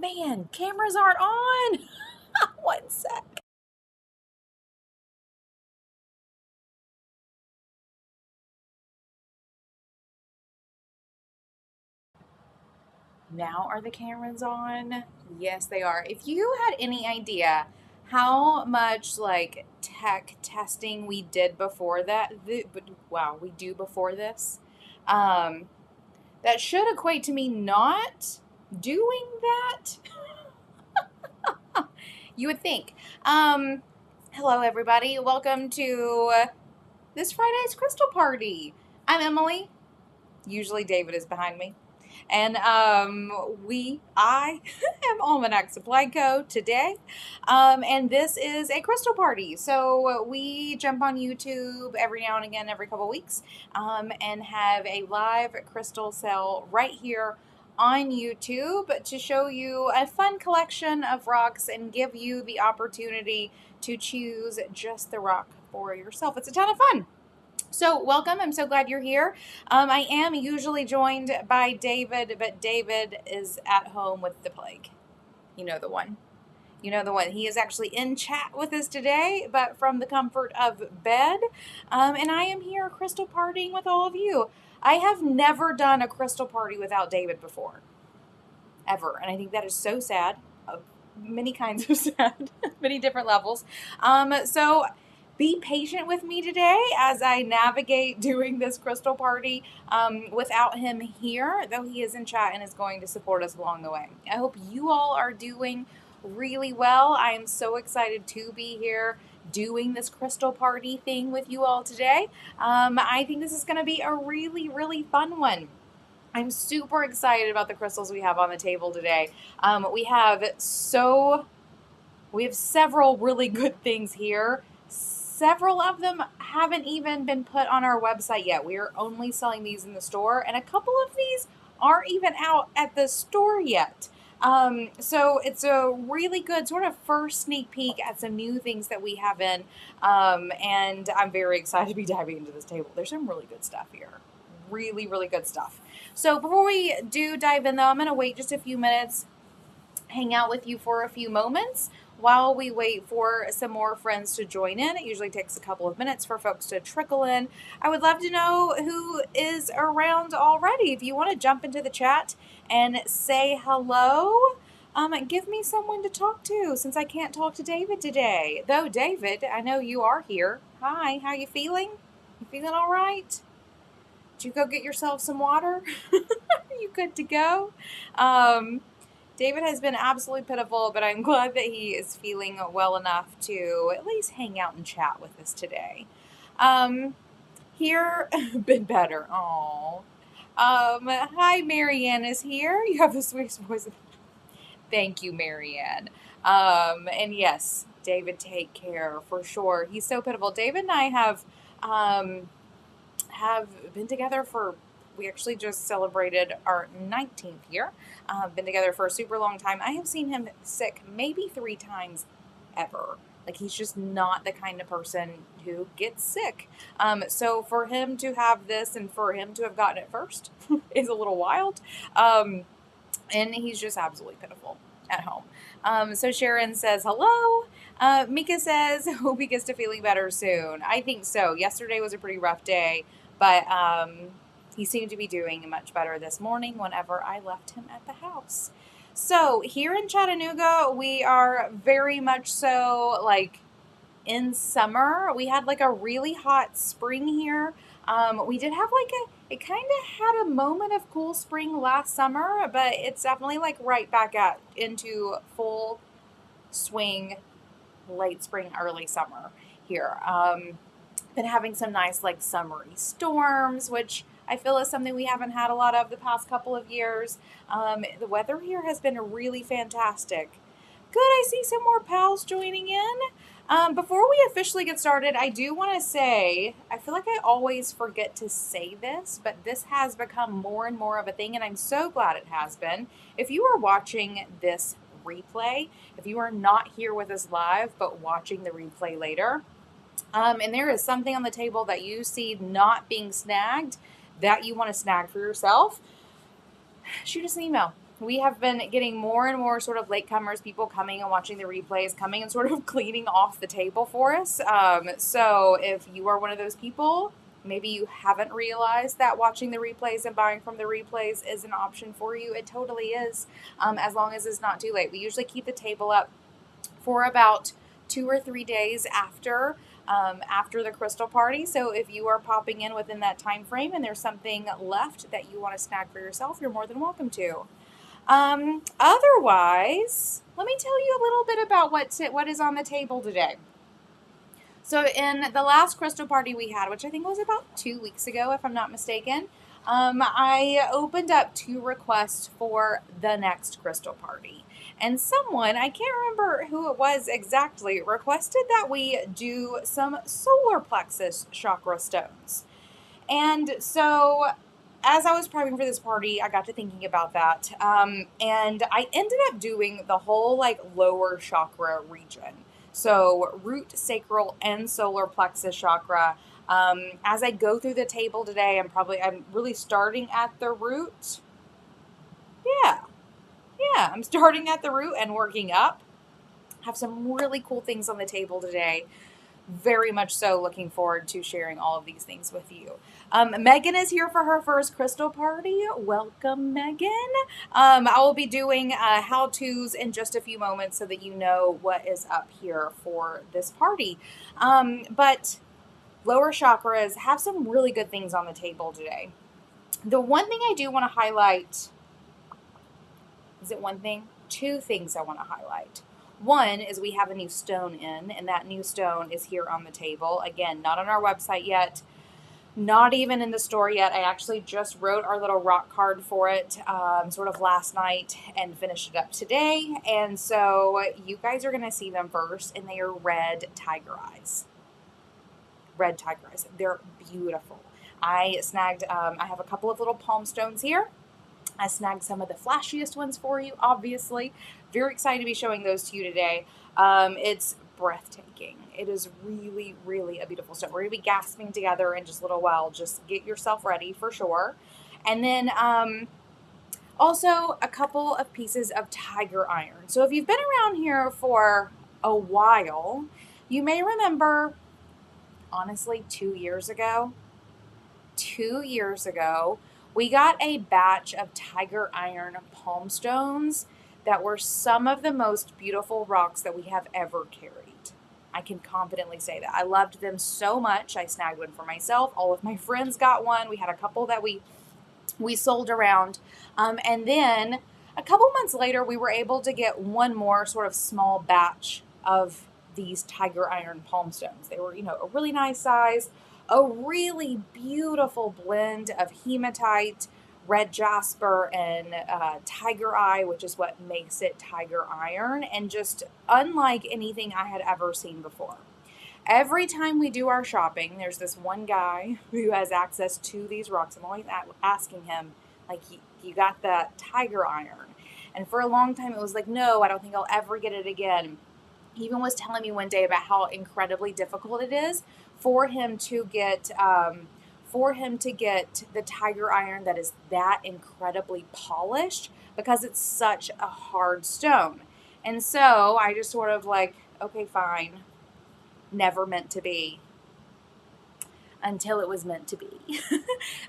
Man, cameras aren't on. One sec. Now are the cameras on? Yes, they are. If you had any idea how much like tech testing we did before that, wow, we do before this, um, that should equate to me not doing that. You would think. Hello, everybody. Welcome to this Friday's Crystal Party. I'm Emily. Usually David is behind me. And I am Almanac Supply Co. today. And this is a crystal party. So we jump on YouTube every now and again, every couple weeks, and have a live crystal sale right here on YouTube to show you a fun collection of rocks and give you the opportunity to choose just the rock for yourself. It's a ton of fun. So welcome. I'm so glad you're here. I am usually joined by David, but David is at home with the plague. You know the one. You know the one. He is actually in chat with us today, but from the comfort of bed. And I am here crystal partying with all of you. I have never done a crystal party without David before. Ever. And I think that is so sad. Many kinds of sad. Many different levels. So be patient with me today as I navigate doing this crystal party without him here, though he is in chat and is going to support us along the way. I hope you all are doing really well. I am so excited to be here doing this crystal party thing with you all today. I think this is going to be a really, really fun one. I'm super excited about the crystals we have on the table today. We have several really good things here. Several of them haven't even been put on our website yet. We are only selling these in the store, and a couple of these aren't even out at the store yet. So it's a really good sort of first sneak peek at some new things that we have in, and I'm very excited to be diving into this table. There's some really good stuff here. Really, really good stuff. So before we do dive in, though, I'm going to wait just a few minutes, hang out with you for a few moments while we wait for some more friends to join in. It usually takes a couple of minutes for folks to trickle in. I would love to know who is around already. If you want to jump into the chat and say hello, give me someone to talk to since I can't talk to David today. Though, David, I know you are here. Hi, how you feeling? You feeling all right? Did you go get yourself some water? Are you good to go? David has been absolutely pitiful, but I'm glad that he is feeling well enough to at least hang out and chat with us today. Here, been better. Aww. Hi, Marianne is here. You have the sweetest voice. Thank you, Marianne. And yes, David, take care for sure. He's so pitiful. David and I have been together we actually just celebrated our 19th year. Been together for a super long time. I have seen him sick maybe 3 times ever. Like, he's just not the kind of person who gets sick. So for him to have this and for him to have gotten it first is a little wild. And he's just absolutely pitiful at home. So Sharon says, hello. Mika says, hope he gets to feeling better soon. I think so. Yesterday was a pretty rough day, but he seemed to be doing much better this morning whenever I left him at the house. So here in Chattanooga, we are very much so like in summer. We had like a really hot spring here. We did have it kind of had a moment of cool spring last summer, but it's definitely like right back into full swing late spring, early summer here. Been having some nice like summery storms, which I feel is something we haven't had a lot of the past couple of years. The weather here has been really fantastic. Good, I see some more pals joining in. Before we officially get started, I do want to say, I feel like I always forget to say this, but this has become more and more of a thing, and I'm so glad it has been. If you are watching this replay, if you are not here with us live, but watching the replay later, and there is something on the table that you see not being snagged, that you want to snag for yourself, shoot us an email. we have been getting more and more sort of latecomers, people coming and watching the replays, coming and sort of cleaning off the table for us. So if you are one of those people, maybe you haven't realized that watching the replays and buying from the replays is an option for you. It totally is, as long as it's not too late. We usually keep the table up for about 2 or 3 days after the crystal party. So if you are popping in within that time frame and there's something left that you want to snag for yourself, you're more than welcome to. Otherwise, let me tell you a little bit about what is on the table today. So in the last crystal party we had, which I think was about 2 weeks ago, if I'm not mistaken, I opened up 2 requests for the next crystal party. And someone, I can't remember who it was exactly, requested that we do some solar plexus chakra stones. And so as I was prepping for this party, I got to thinking about that. And I ended up doing the whole lower chakra region. So root, sacral, and solar plexus chakra. As I go through the table today, I'm really starting at the root. Yeah, I'm starting at the root and working up. Have some really cool things on the table today. Very much so looking forward to sharing all of these things with you. Megan is here for her first crystal party. Welcome, Megan. I will be doing how-tos in just a few moments so that you know what is up here for this party. But lower chakras have some really good things on the table today. The one thing I do want to highlight, is it one thing? 2 things I want to highlight. One is we have a new stone in, and that new stone is here on the table. Again, not on our website yet, not even in the store yet. I actually just wrote our little rock card for it sort of last night and finished it up today. And so you guys are going to see them first, and they are red tiger eyes. Red tiger eyes. They're beautiful. I have a couple of little palm stones here. I snagged some of the flashiest ones for you, obviously. Very excited to be showing those to you today. It's breathtaking. It is really, really a beautiful stone. We're going to be gasping together in just a little while. Just get yourself ready for sure. And then also a couple of pieces of tiger iron. So if you've been around here for a while, you may remember, honestly, 2 years ago, we got a batch of tiger iron palm stones that were some of the most beautiful rocks that we have ever carried. I can confidently say that. I loved them so much. I snagged one for myself. All of my friends got one. We had a couple that we sold around. And then a couple months later, we were able to get one more sort of small batch of these tiger iron palm stones. They were, a really nice size. A really beautiful blend of hematite, red jasper, and tiger eye, which is what makes it tiger iron, and just unlike anything I had ever seen before. Every time we do our shopping, there's this one guy who has access to these rocks. I'm always asking him, you got that tiger iron? And for a long time, it was like, no, I don't think I'll ever get it again. He even was telling me one day about how incredibly difficult it is for him to get the tiger iron that is that incredibly polished, because it's such a hard stone. And so I just sort of okay, fine, never meant to be, until it was meant to be.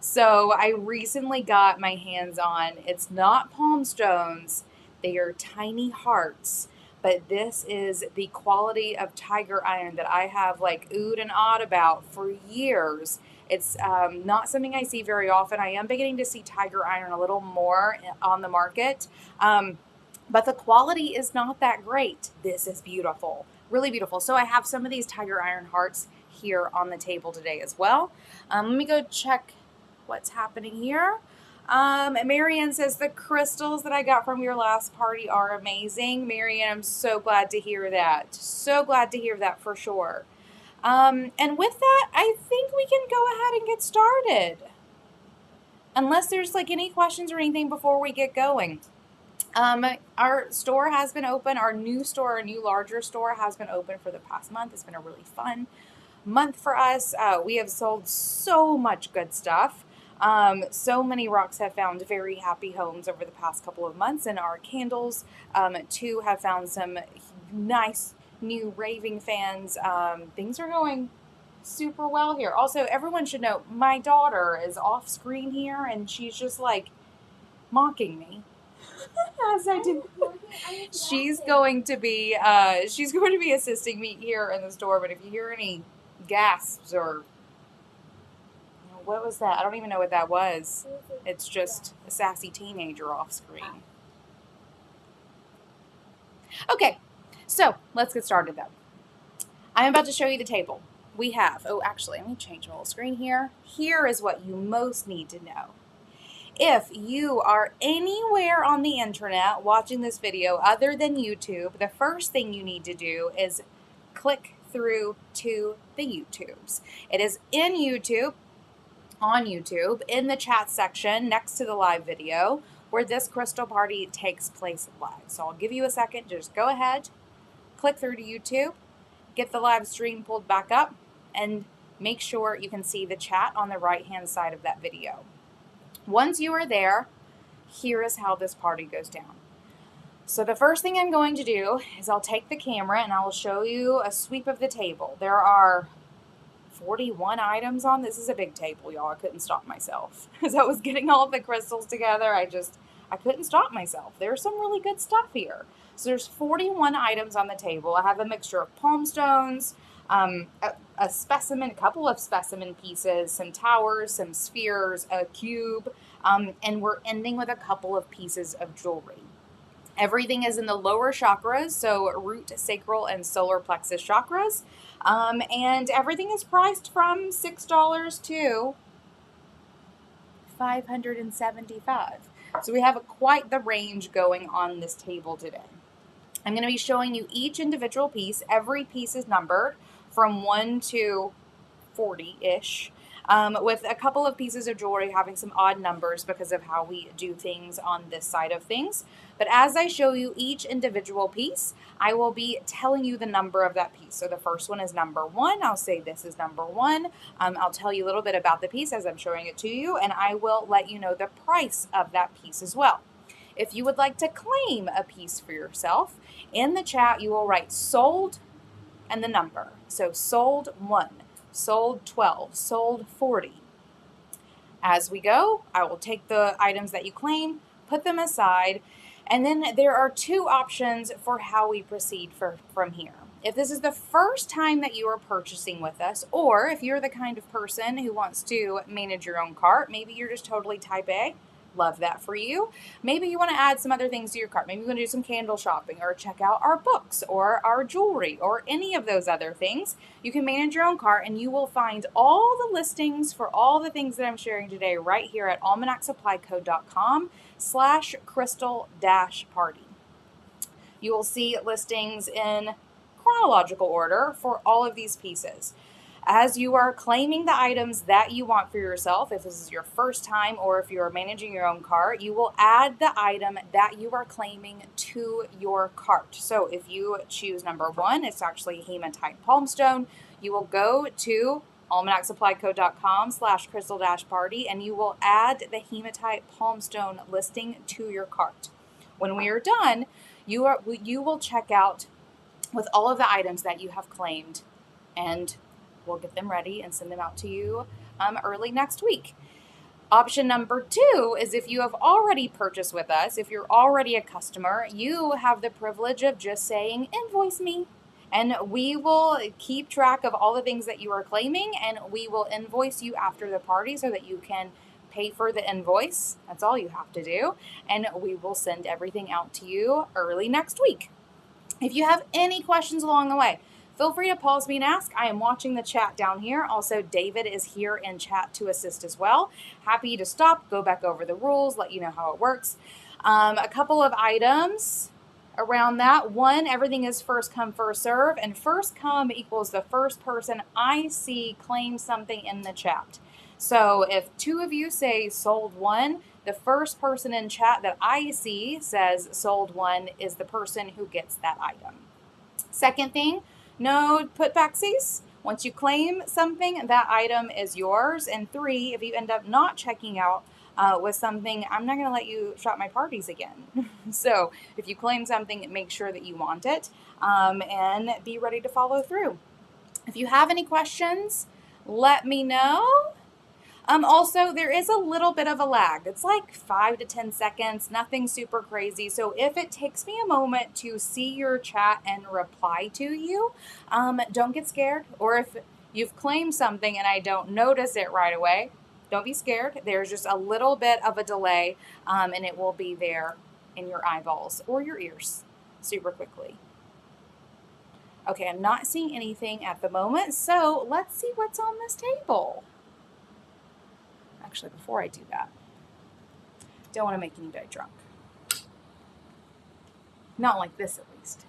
So I recently got my hands on, it's not palm stones, they are tiny hearts. But this is the quality of tiger iron that I have oohed and awed about for years. It's not something I see very often. I am beginning to see tiger iron a little more on the market. But the quality is not that great. This is beautiful, really beautiful. So I have some of these tiger iron hearts here on the table today as well. Let me go check what's happening here. Marianne says the crystals that I got from your last party are amazing. Marianne, I'm so glad to hear that. So glad to hear that for sure. And with that, I think we can go ahead and get started. Unless there's any questions or anything before we get going. Our store has been open. Our new larger store has been open for the past month. It's been a really fun month for us. We have sold so much good stuff. So many rocks have found very happy homes over the past couple of months, and our candles, too, have found some nice new raving fans. Things are going super well here. Also, everyone should know my daughter is off screen here, and she's just like mocking me as I do. She's going to be assisting me here in the store. But if you hear any gasps or what was that? I don't even know what that was. It's just a sassy teenager off screen. Okay, so let's get started though. I'm about to show you the table. We have, oh, actually, let me change my little screen here. Here is what you most need to know. If you are anywhere on the internet watching this video other than YouTube, the first thing you need to do is click through to the YouTubes. It is in YouTube, on YouTube, in the chat section next to the live video where this crystal party takes place live. So I'll give you a second, just go ahead, click through to YouTube, get the live stream pulled back up, and make sure you can see the chat on the right hand side of that video. Once you are there, here is how this party goes down. So the first thing I'm going to do is I'll take the camera and I will show you a sweep of the table. There are 41 items on this. Is a big table, y'all. I couldn't stop myself. As I was getting all of the crystals together, I couldn't stop myself. There's some really good stuff here. So there's 41 items on the table. I have a mixture of palm stones, a specimen, a couple of specimen pieces, some towers, some spheres, a cube, and we're ending with a couple of pieces of jewelry. Everything is in the lower chakras, so root, sacral, and solar plexus chakras, and everything is priced from $6 to $575. So we have quite the range going on this table today. I'm going to be showing you each individual piece. Every piece is numbered from 1 to 40-ish, with a couple of pieces of jewelry having some odd numbers because of how we do things on this side of things. But as I show you each individual piece, I will be telling you the number of that piece. So the first one is number 1. I'll say this is number 1. I'll tell you a little bit about the piece as I'm showing it to you, and I will let you know the price of that piece as well. If you would like to claim a piece for yourself, in the chat you will write sold and the number. So sold 1, sold 12, sold 40. As we go, I will take the items that you claim, put them aside, and then there are 2 options for how we proceed from here. If this is the first time that you are purchasing with us, or if you're the kind of person who wants to manage your own cart, maybe you're just totally type A, love that for you. Maybe you want to add some other things to your cart. Maybe you want to do some candle shopping or check out our books or our jewelry or any of those other things. You can manage your own cart and you will find all the listings for all the things that I'm sharing today right here at almanacsupplyco.com/crystal-party. You will see listings in chronological order for all of these pieces. As you are claiming the items that you want for yourself, if this is your first time or if you're managing your own cart, you will add the item that you are claiming to your cart. So if you choose number 1, it's actually hematite palmstone. You will go to almanacsupplyco.com/crystal-party and you will add the hematite palmstone listing to your cart. When we are done, you will check out with all of the items that you have claimed, and we'll get them ready and send them out to you early next week. Option number 2 is if you have already purchased with us, if you're already a customer, you have the privilege of just saying, invoice me. And we will keep track of all the things that you are claiming, and we will invoice you after the party so that you can pay for the invoice. That's all you have to do. And we will send everything out to you early next week. If you have any questions along the way, feel free to pause me and ask. I am watching the chat down here. Also, David is here in chat to assist as well. Happy to stop, go back over the rules, let you know how it works. A couple of items around that. 1, everything is first come, first serve, and first come equals the first person I see claim something in the chat. So if 2 of you say sold 1, the first person in chat that I see says sold 1 is the person who gets that item. Second thing, no put backsies. Once you claim something, that item is yours. And 3, if you end up not checking out with something, I'm not going to let you shop my parties again. So if you claim something, make sure that you want it and be ready to follow through. If you have any questions, let me know. Also, there is a little bit of a lag. It's like 5 to 10 seconds, nothing super crazy. So if it takes me a moment to see your chat and reply to you, don't get scared. Or if you've claimed something and I don't notice it right away, don't be scared. There's just a little bit of a delay, and it will be there in your eyeballs or your ears super quickly. Okay, I'm not seeing anything at the moment, so let's see what's on this table. Actually, before I do that, don't want to make anybody drunk. Not like this, at least.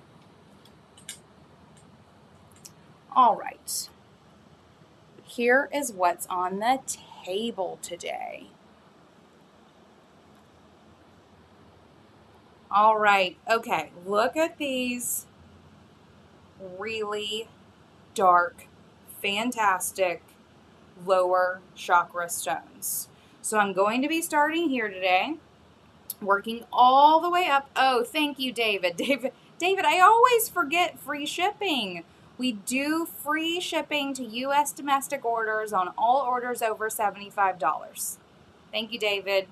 All right. Here is what's on the table today. All right. Okay, look at these really dark, fantastic lower chakra stones. So I'm going to be starting here today, working all the way up. Oh, thank you, David. David, I always forget free shipping. We do free shipping to U.S. domestic orders on all orders over $75. Thank you, David.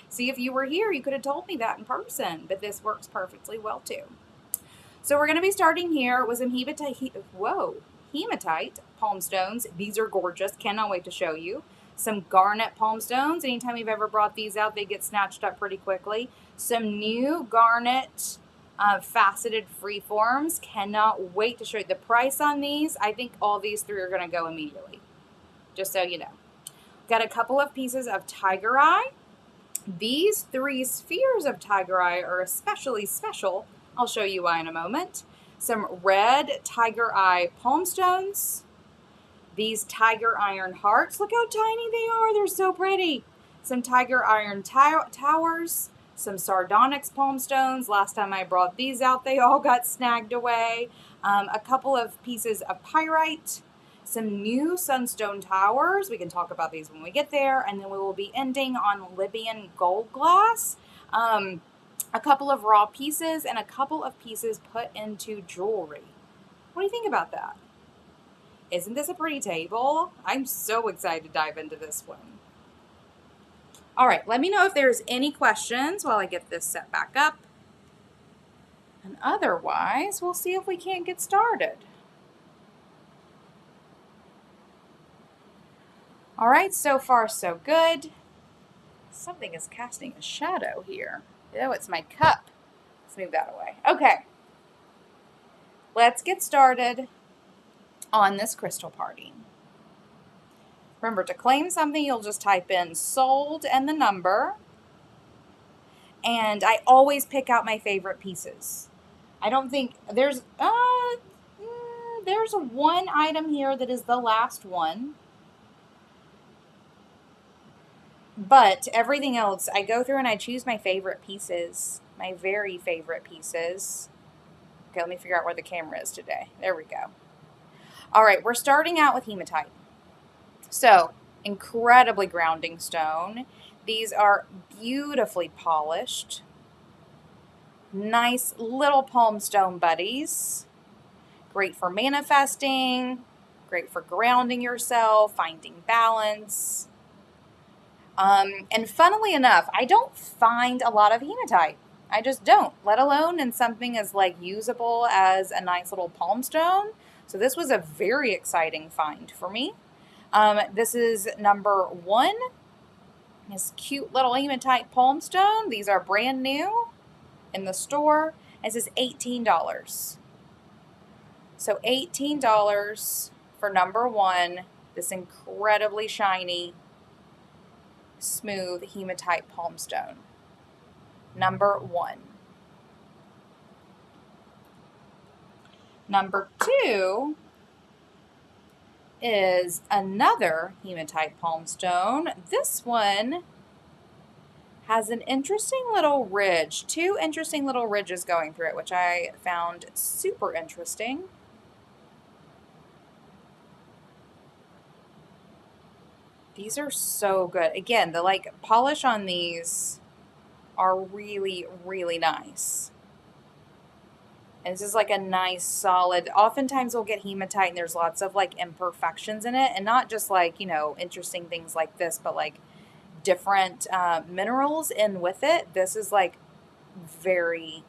See, if you were here, you could have told me that in person, but this works perfectly well too. So we're going to be starting here with some hematite palm stones. These are gorgeous. Cannot wait to show you. Some garnet palm stones. Anytime you've ever brought these out, they get snatched up pretty quickly. Some new garnet faceted freeforms. Cannot wait to show you the price on these. I think all these 3 are going to go immediately, just so you know. Got a couple of pieces of tiger eye. These 3 spheres of tiger eye are especially special. I'll show you why in a moment. Some red tiger eye palm stones. These tiger iron hearts. Look how tiny they are. They're so pretty. Some tiger iron towers. Some sardonyx palm stones. Last time I brought these out, they all got snagged away. A couple of pieces of pyrite. Some new Sunstone towers. We can talk about these when we get there. And then we will be ending on Libyan gold glass. A couple of raw pieces and a couple of pieces put into jewelry. What do you think about that? Isn't this a pretty table? I'm so excited to dive into this one. All right, let me know if there's any questions while I get this set back up. And otherwise, we'll see if we can't get started. All right, so far so good. Something is casting a shadow here. Oh, it's my cup. Let's move that away. Okay. Let's get started on this crystal party. Remember, to claim something, you'll just type in sold and the number. And I always pick out my favorite pieces. I don't think there's one item here that is the last one. But everything else, I go through and I choose my favorite pieces, my very favorite pieces. Okay, let me figure out where the camera is today. There we go. All right, we're starting out with hematite. So, incredibly grounding stone. These are beautifully polished. Nice little palm stone buddies. Great for manifesting. Great for grounding yourself, finding balance. And funnily enough, I don't find a lot of hematite. I just don't, let alone in something as like usable as a nice little palm stone. So this was a very exciting find for me. This is number 1. This cute little hematite palm stone. These are brand new in the store. This is $18. So $18 for number 1. This incredibly shiny, smooth hematite palm stone. Number 1. Number 2 is another hematite palm stone. This one has an interesting little ridge, 2 interesting little ridges going through it, which I found super interesting. These are so good. Again, the like polish on these are really, really nice. And this is like a nice solid, oftentimes we'll get hematite and there's lots of like imperfections in it, and not just like, you know, interesting things like this, but like different minerals in with it. This is like very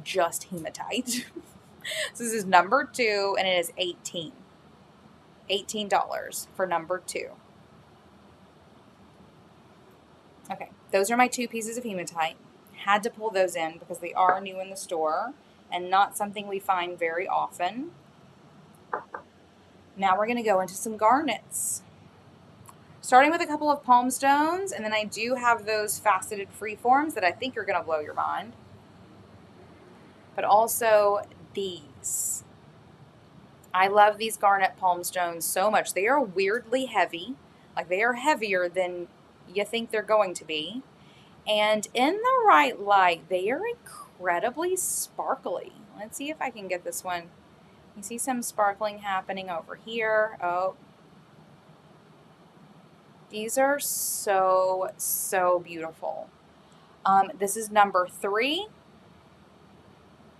just hematite. So this is number 2 and it is $18 for number 2. Okay, those are my 2 pieces of hematite. Had to pull those in because they are new in the store and not something we find very often. Now we're going to go into some garnets. Starting with a couple of palm stones, and then I do have those faceted freeforms that I think are going to blow your mind. But also these. I love these garnet palm stones so much. They are weirdly heavy. Like they are heavier than you think they're going to be. And in the right light, they are incredibly sparkly. Let's see if I can get this one. You see some sparkling happening over here. Oh, these are so, so beautiful. This is number 3.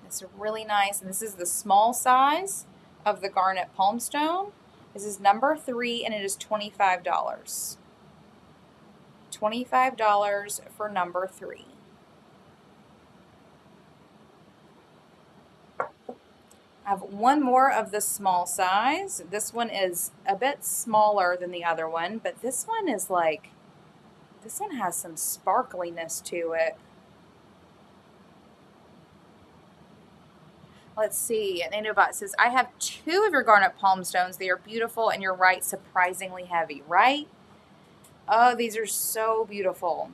It's really nice. And this is the small size of the garnet palm stone. This is number 3 and it is $25. $25 for number 3. I have one more of the small size. This one is a bit smaller than the other one, but this one is like, this one has some sparkliness to it. Let's see. Nanobot says, I have 2 of your garnet palm stones. They are beautiful and you're right, surprisingly heavy, right? Oh, these are so beautiful.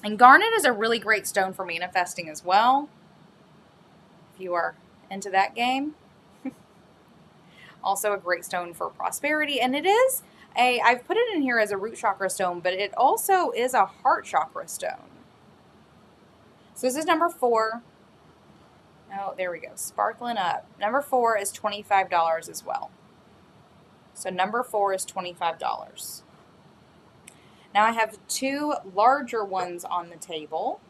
And garnet is a really great stone for manifesting as well. If you are into that game. Also a great stone for prosperity. And it is I've put it in here as a root chakra stone, but it also is a heart chakra stone. So this is number 4. Oh, there we go. Sparkling up. Number 4 is $25 as well. So number 4 is $25. Now I have 2 larger ones on the table.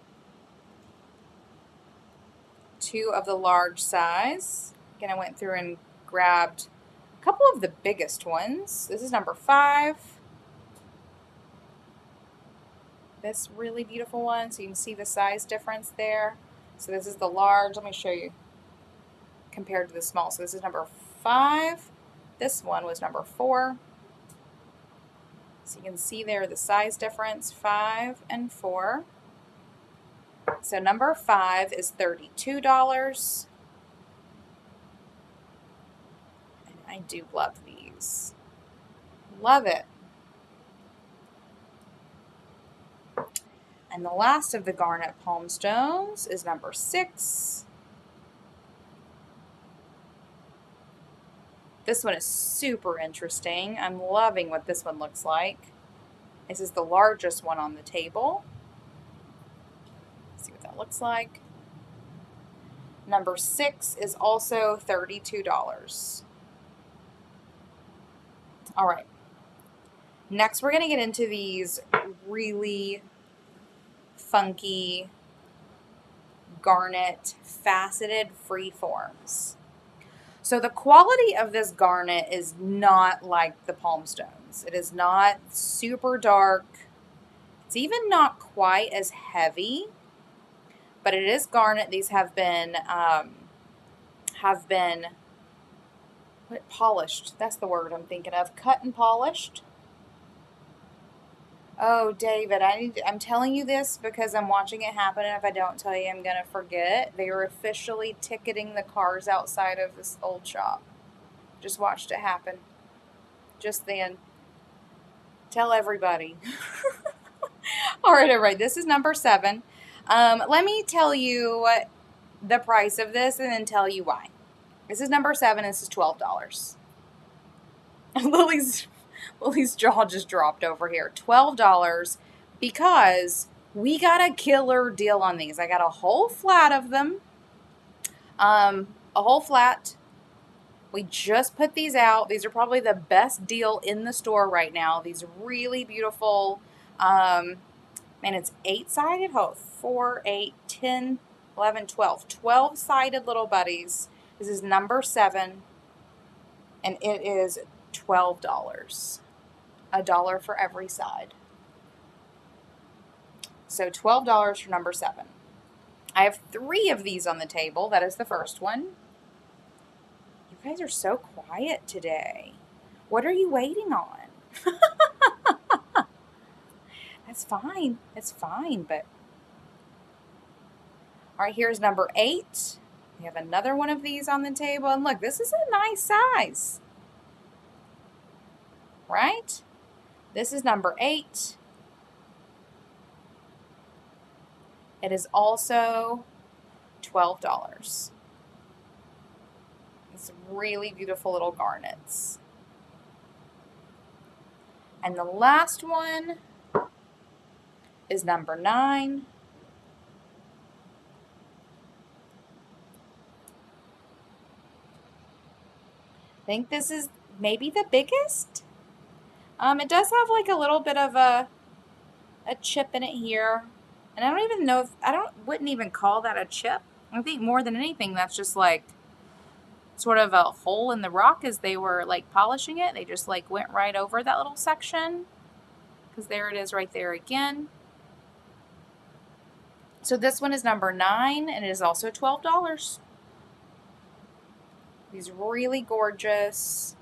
2 of the large size. Again, I went through and grabbed a couple of the biggest ones. This is number 5. This really beautiful one, so you can see the size difference there. So this is the large. Let me show you compared to the small. So this is number 5. This one was number 4. So you can see there the size difference, 5 and 4. So number 5 is $32. And I do love these. Love it. And the last of the garnet palm stones is number 6. This one is super interesting. I'm loving what this one looks like. This is the largest one on the table. Let's see what that looks like. Number 6 is also $32. All right. Next, we're going to get into these really funky garnet faceted freeforms. So the quality of this garnet is not like the palm stones. It is not super dark. It's even not quite as heavy, but it is garnet. These have been polished. That's the word I'm thinking of. Cut and polished. Oh, David, I'm telling you this because I'm watching it happen, and if I don't tell you, I'm going to forget. They are officially ticketing the cars outside of this old shop. Just watched it happen. Just then. Tell everybody. All right. This is number 7. Let me tell you the price of this and then tell you why. This is number 7. This is $12. Lily's jaw just dropped over here. $12 because we got a killer deal on these. I got a whole flat of them. A whole flat We just put these out. These are probably the best deal in the store right now. These really beautiful, man, it's 8-sided. Hold, 4, 8, 10, 11, 12. 12-sided little buddies. This is number 7, and it is $12. $1 for every side. So $12 for number 7. I have 3 of these on the table. That is the first one. You guys are so quiet today. What are you waiting on? That's fine. It's fine, but... All right, here's number 8. We have another one of these on the table. And look, this is a nice size. Right? This is number 8. It is also $12. It's really beautiful little garnets. And the last one is number 9. I think this is maybe the biggest. It does have like a little bit of a chip in it here. And I don't even know if, wouldn't even call that a chip. I think more than anything, that's just like sort of a hole in the rock as they were like polishing it. They just like went right over that little section. Because there it is right there again. So this one is number 9, and it is also $12. These really gorgeous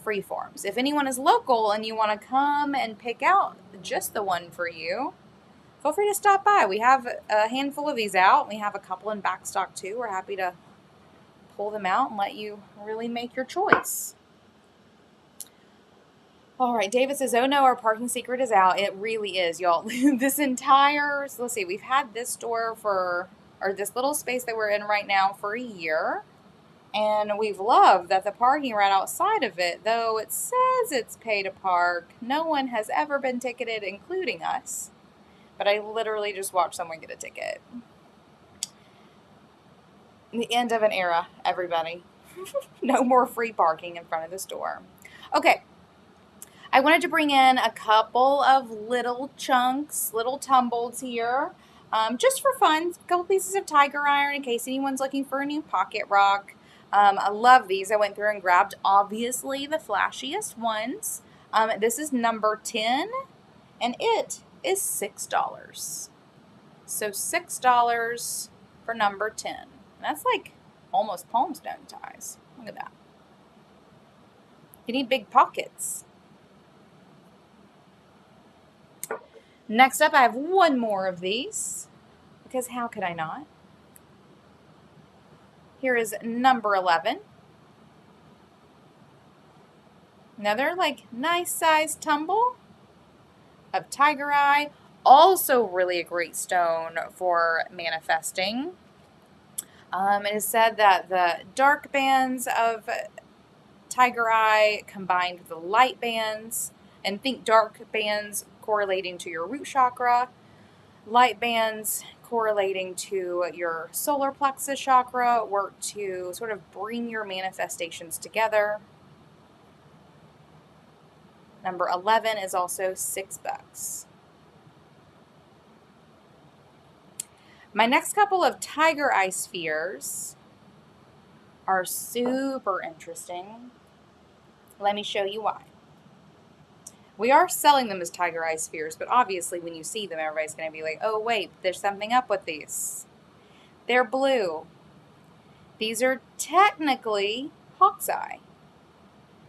freeforms. If anyone is local and you want to come and pick out just the one for you, feel free to stop by. We have a handful of these out. We have a couple in back stock too. We're happy to pull them out and let you really make your choice. All right, David says, oh no, our parking secret is out. It really is, y'all. This entire, so let's see, we've had this store for, or this little space that we're in right now for a year. And we've loved that the parking right outside of it, though it says it's pay to park, no one has ever been ticketed, including us. But I literally just watched someone get a ticket. The end of an era, everybody. No more free parking in front of the store. Okay. I wanted to bring in a couple of little chunks, little tumbles here, just for fun. A couple pieces of tiger iron in case anyone's looking for a new pocket rock. I love these. I went through and grabbed, obviously, the flashiest ones. This is number 10, and it is $6. So $6 for number 10. And that's like almost palm stone size. Look at that. You need big pockets. Next up, I have one more of these, because how could I not? Here is number 11. Another like nice size tumble of tiger eye. Also really a great stone for manifesting. It is said that the dark bands of tiger eye combined with the light bands, and think dark bands correlating to your root chakra, light bands correlating to your solar plexus chakra, work to sort of bring your manifestations together. Number 11 is also $6. My next couple of tiger eye spheres are super interesting. Let me show you why. We are selling them as tiger eye spheres, but obviously when you see them, everybody's going to be like, oh wait, there's something up with these. They're blue. These are technically hawk's eye,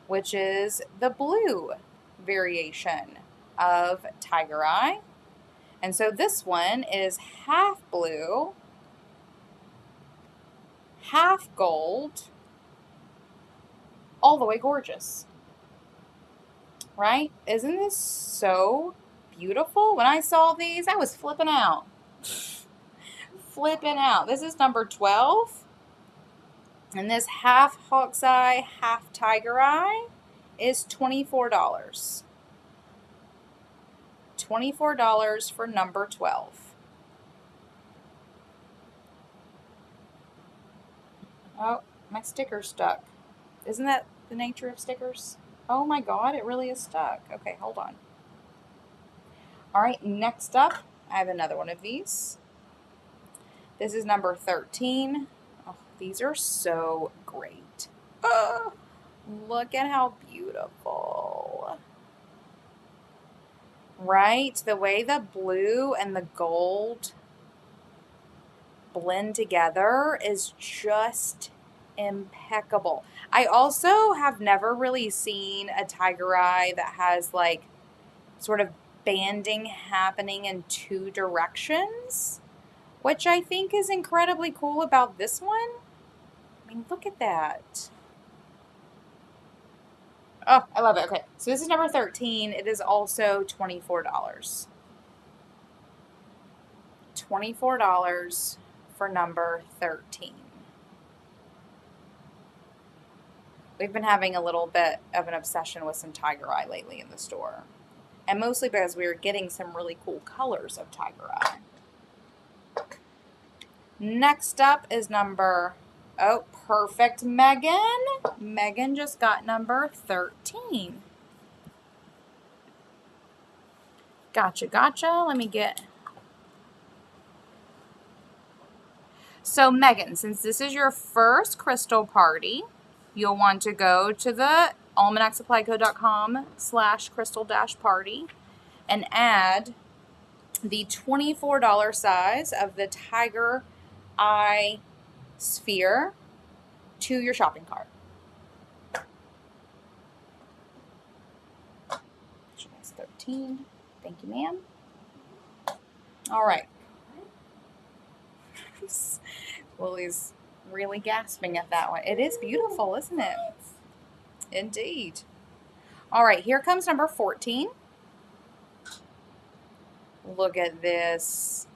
which is the blue variation of tiger eye. And so this one is half blue, half gold, all the way gorgeous. Right? Isn't this so beautiful? When I saw these, I was flipping out. Flipping out. This is number 12. And this half hawk's eye, half tiger eye is $24. $24 for number 12. Oh, my sticker's stuck. Isn't that the nature of stickers? Oh my God, it really is stuck. Okay, hold on. All right, next up, I have another one of these. This is number 13. Oh, these are so great. Oh, look at how beautiful. Right? The way the blue and the gold blend together is just impeccable. I also have never really seen a tiger eye that has like sort of banding happening in two directions, which I think is incredibly cool about this one. I mean, look at that. Oh, I love it. Okay, so this is number 13. It is also $24. $24 for number 13. We've been having a little bit of an obsession with some tiger eye lately in the store. And mostly because we were getting some really cool colors of tiger eye. Next up is number, oh, perfect, Megan. Megan just got number 13. Gotcha, gotcha. Let me get... So, Megan, since this is your first crystal party, you'll want to go to the almanacsupplyco.com/crystal-party and add the $24 size of the tiger eye sphere to your shopping cart. That's 13. Thank you, ma'am. All right. Lily's really gasping at that one. It is beautiful, isn't it? Indeed. All right, here comes number 14. Look at this.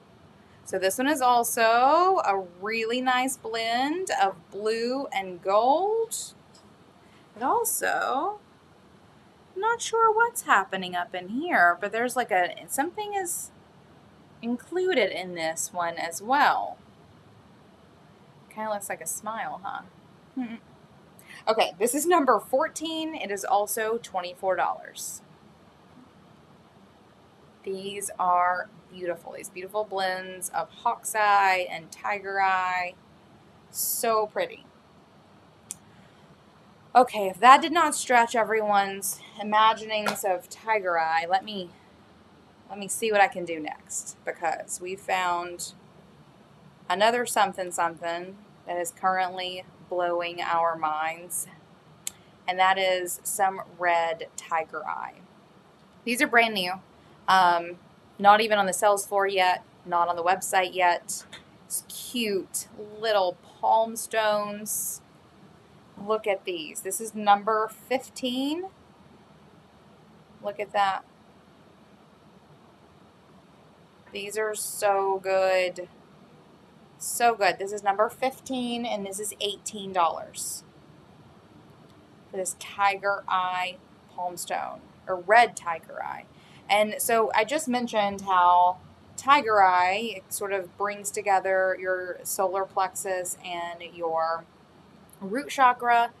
So this one is also a really nice blend of blue and gold. But also, I'm not sure what's happening up in here, but there's like something is included in this one as well. Kind of looks like a smile, huh? Okay, this is number 14. It is also $24. These are beautiful. These beautiful blends of hawk's eye and tiger eye. So pretty. Okay, if that did not stretch everyone's imaginings of tiger eye, let me see what I can do next, because we found another something that is currently blowing our minds, and that is some red tiger eye. These are brand new. Not even on the sales floor yet, not on the website yet. It's cute little palm stones. Look at these. This is number 15. Look at that. These are so good. So good. This is number 15, and this is $18 for this tiger eye palm stone, or red tiger eye. And so I just mentioned how tiger eye sort of brings together your solar plexus and your root chakra.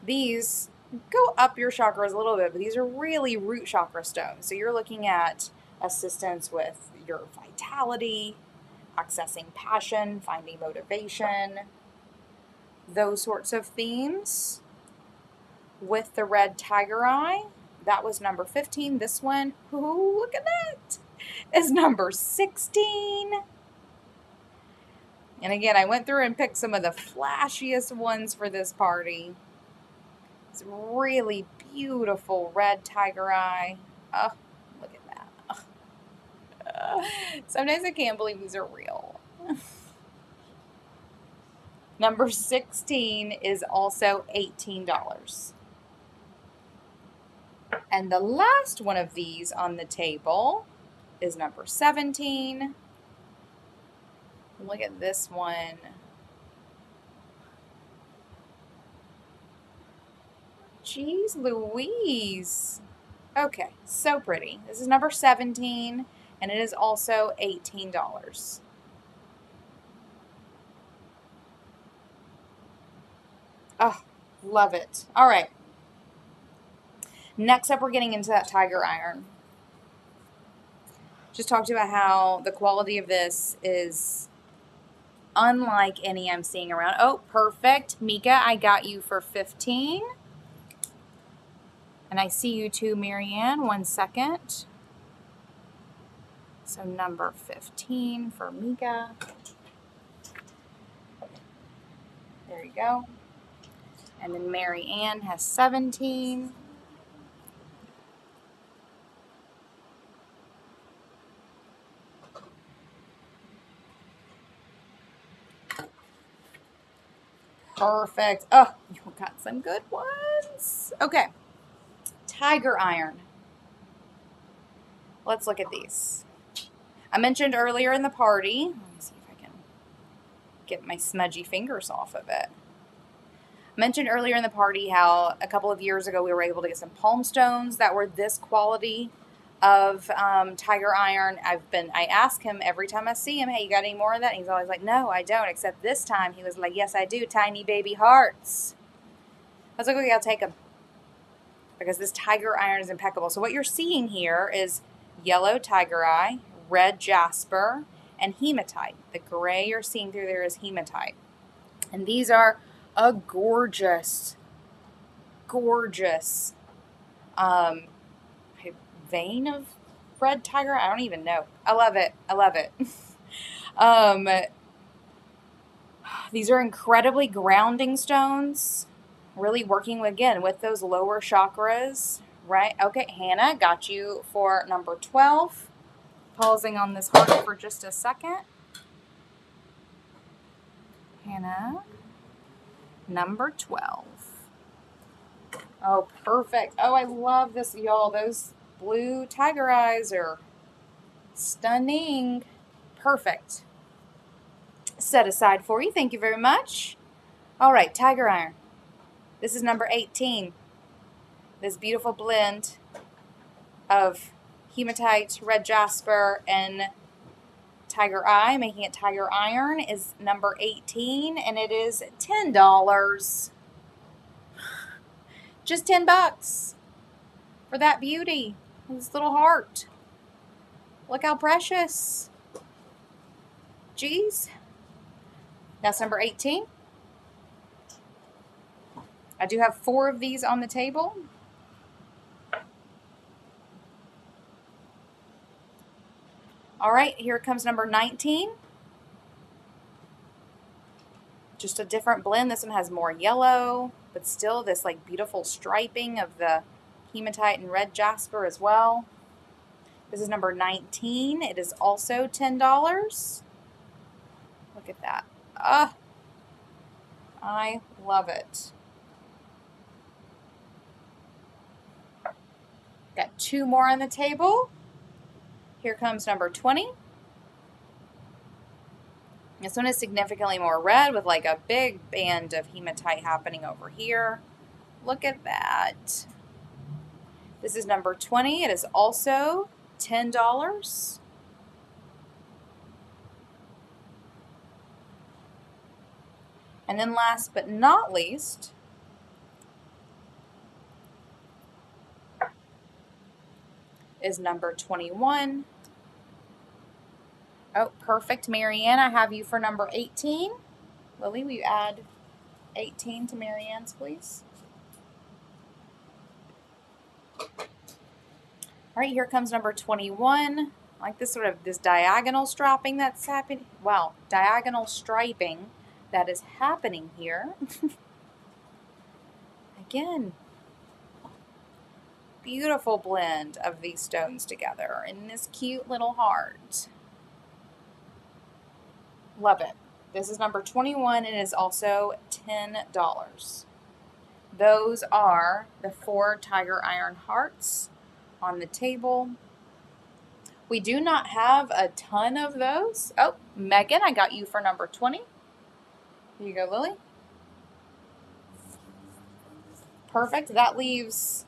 These go up your chakras a little bit, but these are really root chakra stones. So you're looking at assistance with your vitality, accessing passion, finding motivation, those sorts of themes. With the red tiger eye, that was number 15. This one, ooh, look at that, is number 16. And again, I went through and picked some of the flashiest ones for this party. It's really beautiful red tiger eye. Oh, look at that. Sometimes I can't believe these are real. Number 16 is also $18. And the last one of these on the table is number 17. Look at this one. Jeez Louise. Okay, so pretty. This is number 17, and it is also $18. Oh, Love it. All right. Next up, we're getting into that tiger iron. Just talked about how the quality of this is unlike any I'm seeing around. Oh, perfect. Mika, I got you for 15. And I see you too, Marianne. 1 second. So number 15 for Mika. There you go. And then Mary Ann has 17. Perfect. Oh, you got some good ones. Okay. Tiger iron. Let's look at these. I mentioned earlier in the party, let me see if I can get my smudgy fingers off of it. I mentioned earlier in the party how a couple of years ago we were able to get some palm stones that were this quality of tiger iron. I ask him every time I see him, hey, you got any more of that? And he's always like, no, I don't. Except this time he was like, yes, I do. Tiny baby hearts. I was like, okay, I'll take them. Because this tiger iron is impeccable. So what you're seeing here is yellow tiger eye, red jasper, and hematite. The gray you're seeing through there is hematite. And these are a gorgeous, gorgeous vein of red tiger. I don't even know. I love it. I love it. These are incredibly grounding stones. Really working, again, with those lower chakras, right? Okay, Hannah, got you for number 12. Pausing on this heart for just a second. Hannah, number 12. Oh, perfect. Oh, I love this, y'all. Those blue tiger eyes are stunning. Perfect. Set aside for you. Thank you very much. All right, tiger iron. This is number 18. This beautiful blend of hematite, red jasper, and tiger eye, making it tiger iron, is number 18, and it is $10. Just $10 for that beauty. This little heart. Look how precious. Jeez. That's number 18. I do have 4 of these on the table. All right, here comes number 19. Just a different blend. This one has more yellow, but still this like beautiful striping of the hematite and red jasper as well. This is number 19. It is also $10. Look at that. Ah, I love it. Got 2 more on the table. Here comes number 20. This one is significantly more red with like a big band of hematite happening over here. Look at that. This is number 20. It is also $10. And then last but not least, is number 21. Oh, perfect, Marianne. I have you for number 18. Lily, will you add 18 to Marianne's, please? All right, here comes number 21. I like this sort of this diagonal striping that's happening. Wow, diagonal striping that is happening here. Again, beautiful blend of these stones together in this cute little heart. Love it. This is number 21 and it is also $10. Those are the 4 tiger iron hearts on the table. We do not have a ton of those. Oh, Megan, I got you for number 20. Here you go, Lily. Perfect. That leaves,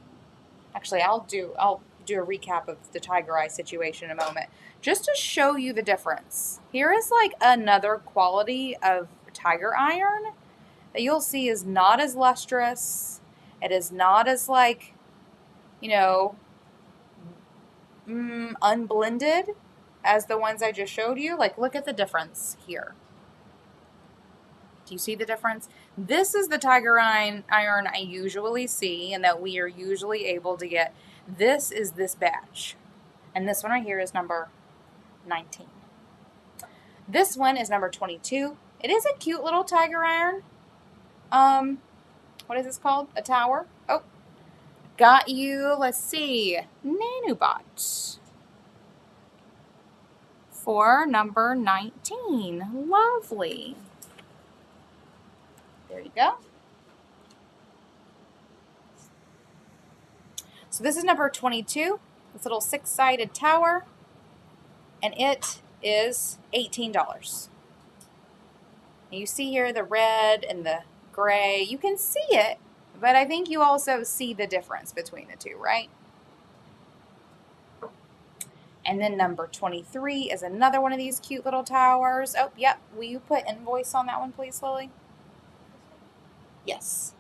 actually, I'll do a recap of the tiger eye situation in a moment, just to show you the difference. Here is like another quality of tiger iron that you'll see is not as lustrous. It is not as like, you know, unblended as the ones I just showed you. Like, look at the difference here. Do you see the difference? This is the tiger iron I usually see and that we are usually able to get. This is this batch. And this one right here is number 19. This one is number 22. It is a cute little tiger iron. What is this called? A tower? Oh, got you. Let's see. Nanobot. For number 19. Lovely. There you go. So this is number 22. This little 6-sided tower. And it is $18. And you see here the red and the gray. You can see it, but I think you also see the difference between the two, right? And then number 23 is another one of these cute little towers. Oh, yep. Will you put invoice on that one, please, Lily? Yes.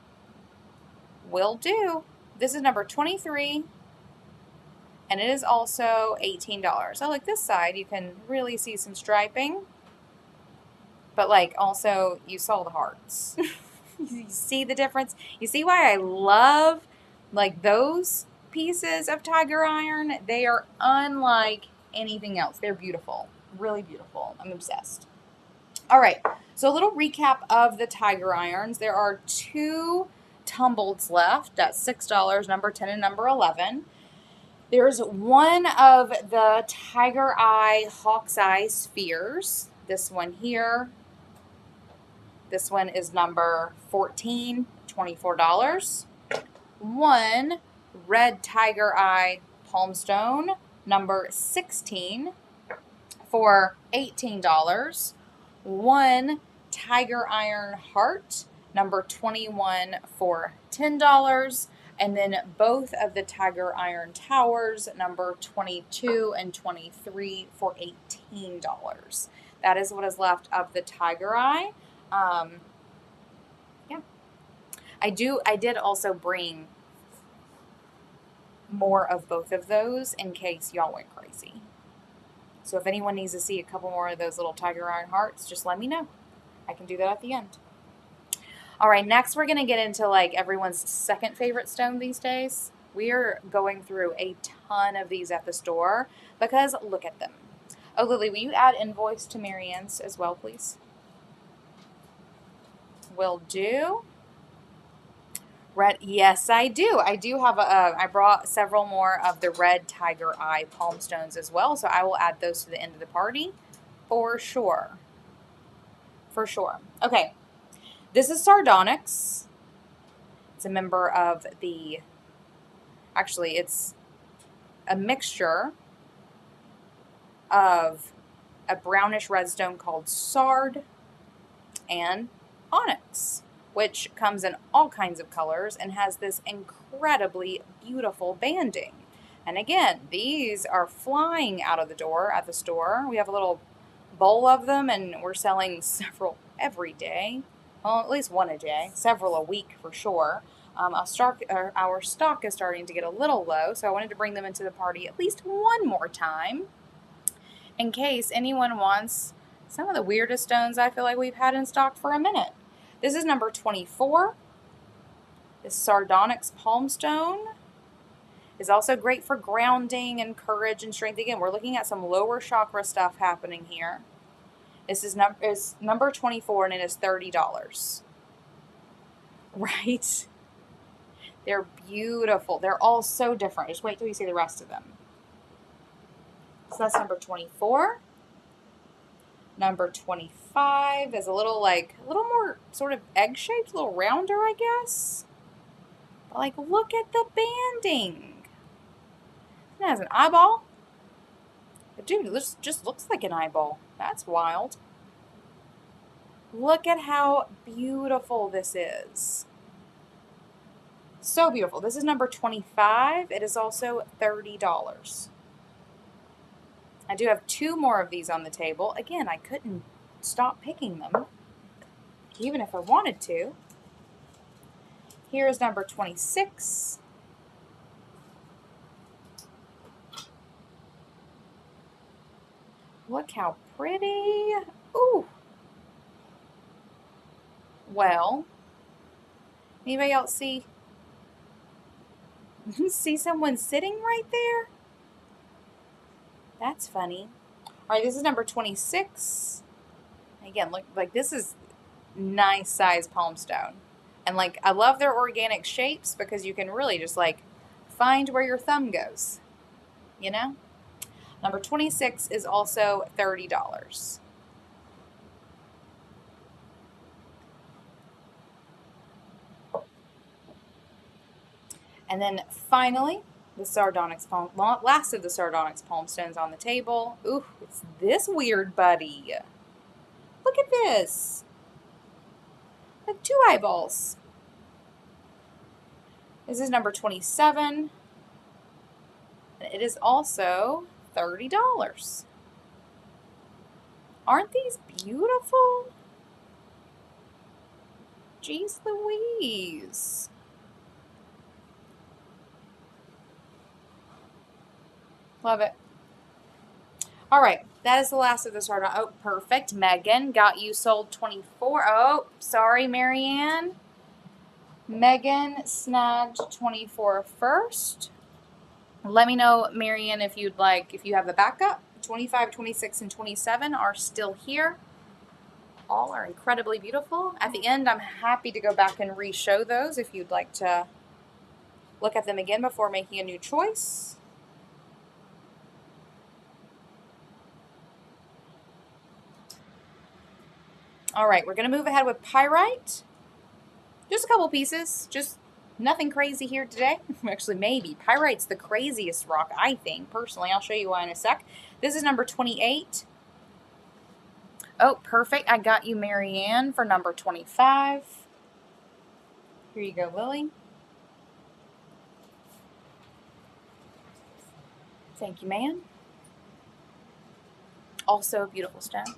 Will do. This is number 23. And it is also $18. So like this side, you can really see some striping. But like also, you saw the hearts. You see the difference? You see why I love like those pieces of tiger iron? They are unlike anything else. They're beautiful. Really beautiful. I'm obsessed. All right. So a little recap of the tiger irons. There are 2 tumbleds left. That's $6, number 10 and number 11. There's one of the tiger eye hawk's eye spheres. This one here. This one is number 14, $24. One red tiger eye palm stone, number 16 for $18. One tiger iron heart, number 21 for $10. And then both of the tiger iron towers, number 22 and 23 for $18. That is what is left of the tiger eye. Yeah. I did also bring more of both of those in case y'all went crazy. So if anyone needs to see a couple more of those little tiger iron hearts, just let me know. I can do that at the end. All right, next we're going to get into like everyone's second favorite stone these days. We are going through a ton of these at the store because look at them. Oh, Lily, will you add invoice to Marianne's as well, please? Will do. Red, yes, I do. I do have I brought several more of the red tiger eye palm stones as well, so I will add those to the end of the party for sure. For sure. Okay. This is sardonyx. It's a member of the, actually it's a mixture of a brownish red stone called sard and onyx, which comes in all kinds of colors and has this incredibly beautiful banding. And again, these are flying out of the door at the store. We have a little bowl of them and we're selling several every day. Well, at least one a day, several a week for sure. Our stock is starting to get a little low, so I wanted to bring them into the party at least one more time in case anyone wants some of the weirdest stones I feel like we've had in stock for a minute. This is number 24. This sardonyx palm stone is also great for grounding and courage and strength. Again, we're looking at some lower chakra stuff happening here. This is number 24 and it is $30. Right? They're beautiful. They're all so different. Just wait till you see the rest of them. So that's number 24. Number 25 is a little more sort of egg-shaped, a little rounder, I guess. But like, look at the banding. It has an eyeball. But dude, this just looks like an eyeball. That's wild. Look at how beautiful this is. So beautiful. This is number 25. It is also $30. I do have 2 more of these on the table. Again, I couldn't stop picking them. even if I wanted to. Here's number 26. Look how pretty. Ooh. Well, anybody else see someone sitting right there? That's funny. All right, this is number 26. Again, look, like this is nice size palm stone. And like, I love their organic shapes because you can really just like find where your thumb goes, you know? Number 26 is also $30. And then finally, the sardonyx palm, last of the sardonyx palm stones on the table. Ooh, it's this weird buddy. Look at this. Like 2 eyeballs. This is number 27. And it is also $30. Aren't these beautiful? Jeez Louise. Love it. All right, that is the last of the sardonyx. Oh, perfect. Megan got you sold 24. Oh, sorry, Marianne. Megan snagged 24 first. Let me know, Marianne, if you'd like, if you have the backup. 25, 26, and 27 are still here. All are incredibly beautiful. At the end, I'm happy to go back and re-show those if you'd like to look at them again before making a new choice. All right, we're going to move ahead with pyrite. Just a couple pieces, just nothing crazy here today. Actually, maybe. Pyrite's the craziest rock, I think, personally. I'll show you why in a sec. This is number 28. Oh, perfect. I got you, Marianne, for number 25. Here you go, Lily. Thank you, man. Also a beautiful stone.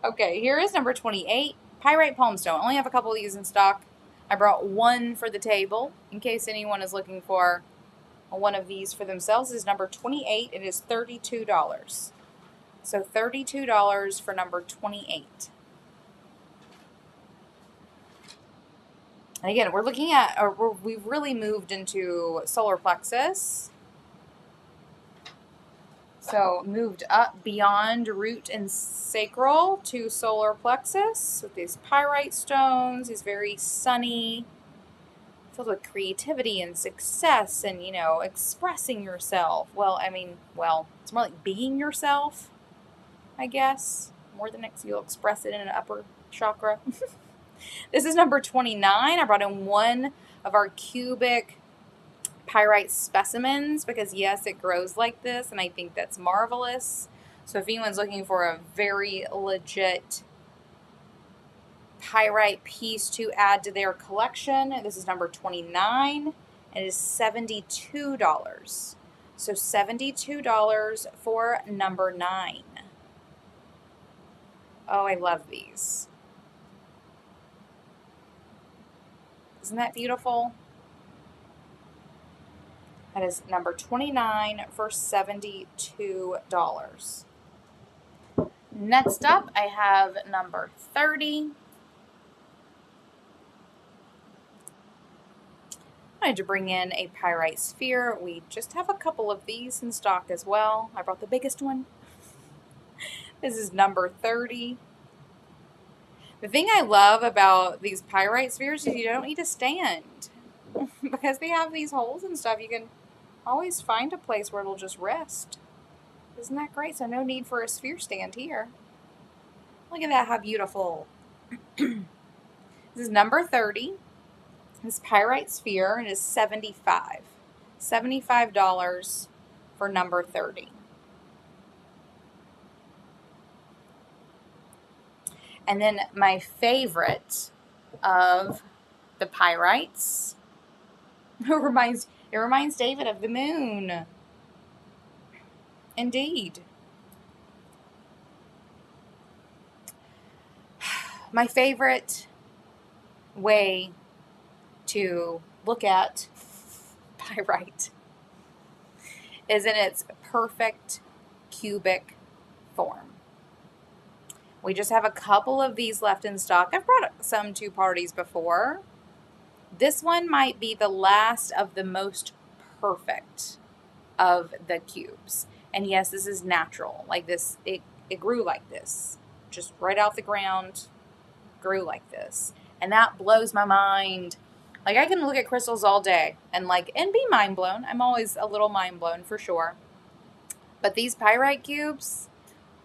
Okay, here is number 28. Pyrite palm stone. I only have a couple of these in stock. I brought one for the table in case anyone is looking for one of these for themselves. This is number 28. It is $32. So $32 for number 28. And again, we're looking at, we've really moved into solar plexus. So moved up beyond root and sacral to solar plexus with these pyrite stones, these very sunny, filled with creativity and success and, you know, expressing yourself. Well, I mean, well, it's more like being yourself, I guess. More than you'll express it in an upper chakra. This is number 29. I brought in one of our cubic pyrite specimens because yes, it grows like this and I think that's marvelous. So if anyone's looking for a very legit pyrite piece to add to their collection, this is number 29 and it is $72. So $72 for number 9. Oh, I love these. Isn't that beautiful? That is number 29 for $72. Next up, I have number 30. I wanted to bring in a pyrite sphere. We just have a couple of these in stock as well. I brought the biggest one. This is number 30. The thing I love about these pyrite spheres is you don't need to stand. Because they have these holes and stuff, you can always find a place where it'll just rest. Isn't that great? So no need for a sphere stand here. Look at that, how beautiful. This is number 30. This pyrite sphere, it is $75. $75 for number 30. And then my favorite of the pyrites, it reminds David of the moon. Indeed. My favorite way to look at pyrite is in its perfect cubic form. We just have a couple of these left in stock. I've brought some to parties before. This one might be the last of the most perfect of the cubes. And yes, this is natural. Like this, it grew like this. Just right out the ground, grew like this. And that blows my mind. Like, I can look at crystals all day and be mind blown. I'm always a little mind blown for sure. But these pyrite cubes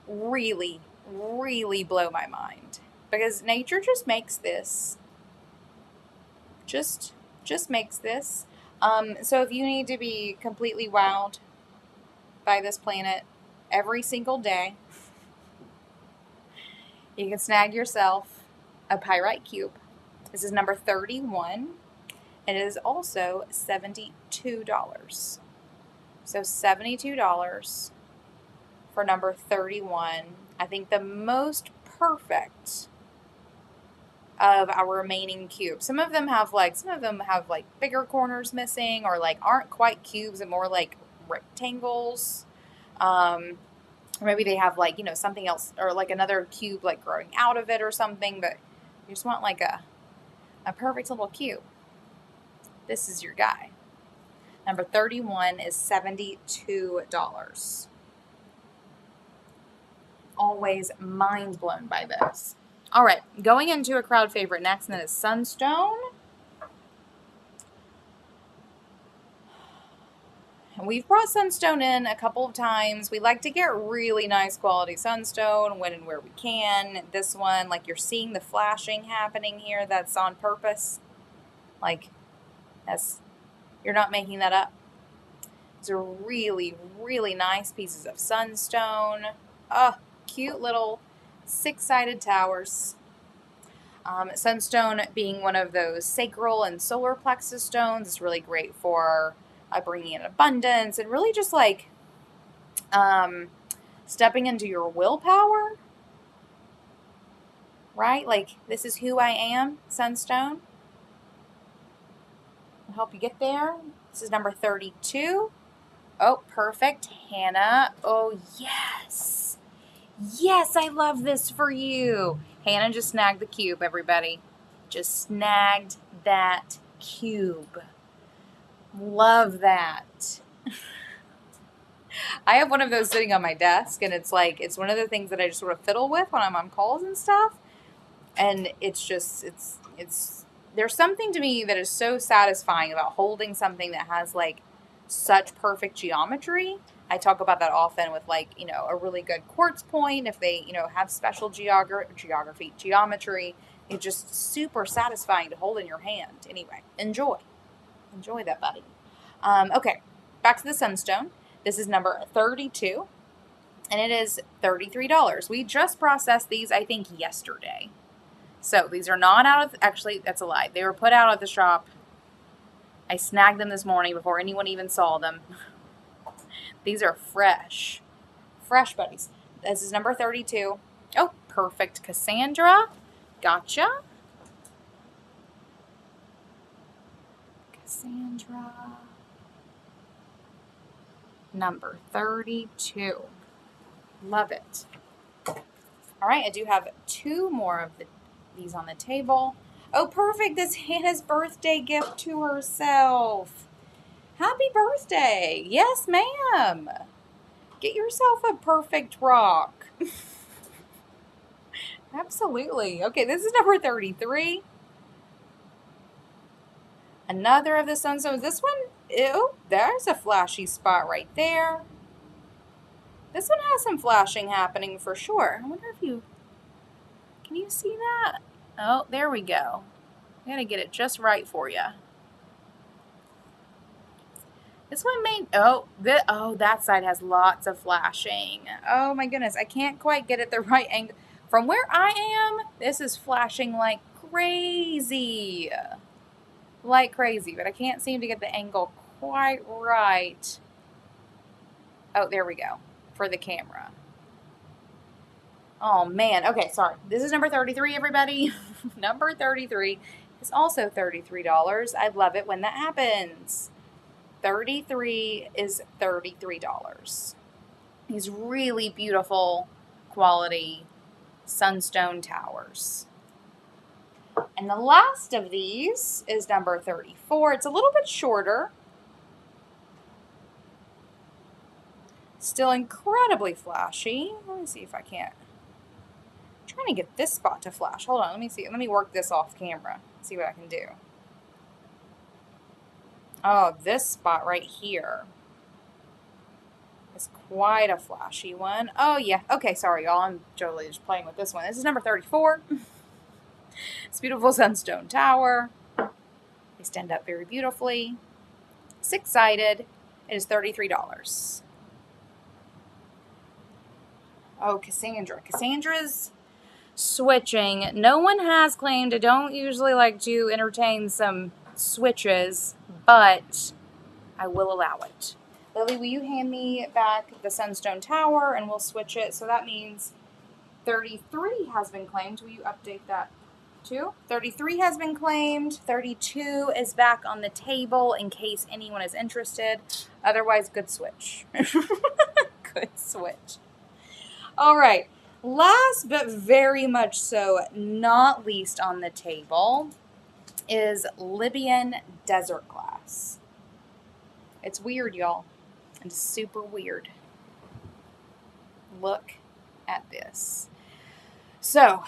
really, really blow my mind, because nature just makes this. Just makes this. So if you need to be completely wowed by this planet every single day, you can snag yourself a pyrite cube. This is number 31. It is also $72. So $72 for number 31. I think the most perfect of our remaining cubes. Some of them have bigger corners missing, or aren't quite cubes and more like rectangles. Or maybe they have something else, or another cube growing out of it or something, but you just want a perfect little cube. This is your guy. Number 31 is $72. Always mind blown by this. All right, going into a crowd favorite next, and that is Sunstone. And we've brought Sunstone in a couple of times. We like to get really nice quality Sunstone when and where we can. This one, you're seeing the flashing happening here, that's on purpose. You're not making that up. These are really, really nice pieces of Sunstone. Oh, cute little 6-sided towers. Sunstone being one of those sacral and solar plexus stones is really great for bringing in abundance and really just stepping into your willpower, right? This is who I am, Sunstone. I'll help you get there. This is number 32. Oh, perfect. Hannah. Oh, yes. Yes, I love this for you. Hannah just snagged the cube, everybody. Just snagged that cube. Love that. I have one of those sitting on my desk, and it's one of the things that I just sort of fiddle with when I'm on calls and stuff. And it's there's something to me that is so satisfying about holding something that has such perfect geometry. I talk about that often with a really good quartz point. If they, have special geometry, it's just super satisfying to hold in your hand. Anyway, enjoy that, buddy. Okay, back to the Sunstone. This is number 32, and it is $33. We just processed these, I think, yesterday. So these are not out of, actually, that's a lie. They were put out at the shop. I snagged them this morning before anyone even saw them. These are fresh. Fresh, buddies. This is number 32. Oh, perfect. Cassandra. Gotcha. Cassandra. Number 32. Love it. All right, I do have 2 more of these on the table. Oh, perfect. This Hannah's birthday gift to herself. Happy birthday. Yes, ma'am. Get yourself a perfect rock. Absolutely. Okay, this is number 33. Another of the Sunstones. This one, ew, there's a flashy spot right there. This one has some flashing happening for sure. I wonder if can you see that? Oh, there we go. I gotta get it just right for you. This one that side has lots of flashing. Oh my goodness, I can't quite get it the right angle. From where I am, this is flashing like crazy. Like crazy, but I can't seem to get the angle quite right. Oh, there we go, for the camera. Oh man. Okay, sorry. This is number 33, everybody. Number 33 is also $33. I love it when that happens. 33 is $33. These really beautiful quality Sunstone towers. And the last of these is number 34. It's a little bit shorter. Still incredibly flashy. Let me see if I can't. I'm trying to get this spot to flash. Hold on, let me see. Let me work this off camera. See what I can do. Oh, this spot right here is quite a flashy one. Oh, yeah. Okay, sorry, y'all. I'm totally just playing with this one. This is number 34. It's beautiful Sunstone Tower. They stand up very beautifully. Six-sided. It is $33. Oh, Cassandra. Cassandra's switching. No one has claimed. I don't usually like to entertain some switches, but I will allow it. Lily, will you hand me back the Sunstone Tower and we'll switch it? So that means 33 has been claimed. Will you update that too? 33 has been claimed. 32 is back on the table in case anyone is interested. Otherwise, good switch. Good switch. All right. Last but very much so not least on the table is Libyan desert glass. It's weird, y'all. It's super weird. Look at this. So,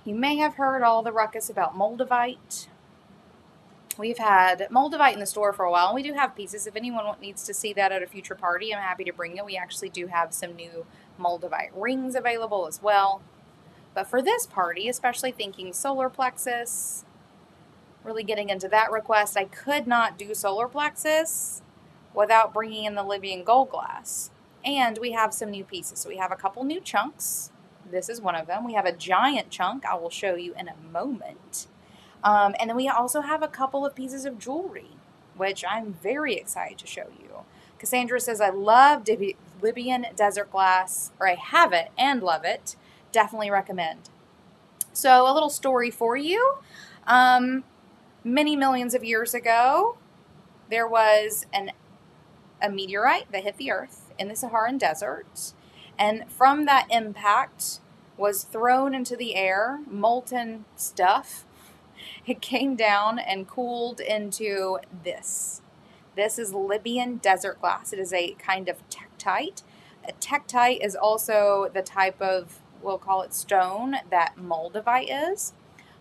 you may have heard all the ruckus about Moldavite. We've had Moldavite in the store for a while, and we do have pieces. If anyone needs to see that at a future party, I'm happy to bring it. We actually do have some new Moldavite rings available as well. But for this party, especially thinking solar plexus, really getting into that request, I could not do solar plexus without bringing in the Libyan gold glass. And we have some new pieces. So we have a couple new chunks. This is one of them. We have a giant chunk I will show you in a moment. And then we also have a couple of pieces of jewelry, which I'm very excited to show you. Cassandra says, I love Libyan desert glass, or I have it and love it. Definitely recommend. So a little story for you. Many millions of years ago, there was a meteorite that hit the earth in the Saharan desert. And from that impact was thrown into the air molten stuff. It came down and cooled into this. This is Libyan desert glass. It is a kind of tektite. A tektite is also the type of, we'll call it stone, that Moldavite is.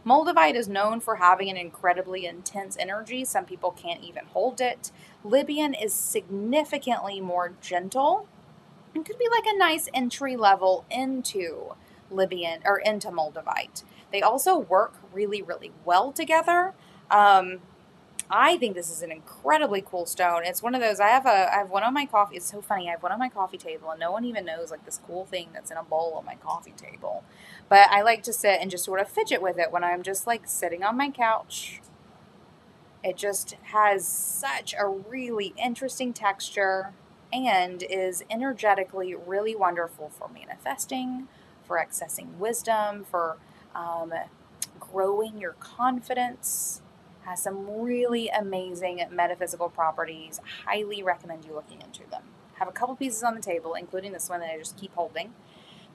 Moldavite is known for having an incredibly intense energy. Some people can't even hold it. Libyan is significantly more gentle. It could be like a nice entry level into Libyan or into Moldavite. They also work really, really well together. I think this is an incredibly cool stone. It's one of those, I have one on my coffee. It's so funny. I have one on my coffee table and no one even knows like this cool thing that's in a bowl on my coffee table. But I like to sit and just sort of fidget with it when I'm just like sitting on my couch. It just has such a really interesting texture and is energetically really wonderful for manifesting, for accessing wisdom, for growing your confidence. Has some really amazing metaphysical properties. Highly recommend you looking into them. Have a couple pieces on the table, including this one that I just keep holding.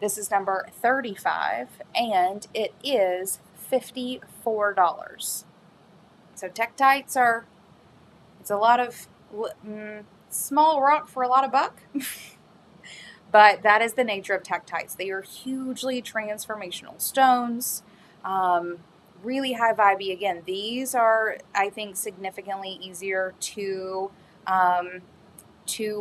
This is number 35, and it is $54. So tektites are, it's a lot of small rock for a lot of buck. But that is the nature of tektites. They are hugely transformational stones. Really high vibey. Again, these are, I think, significantly easier to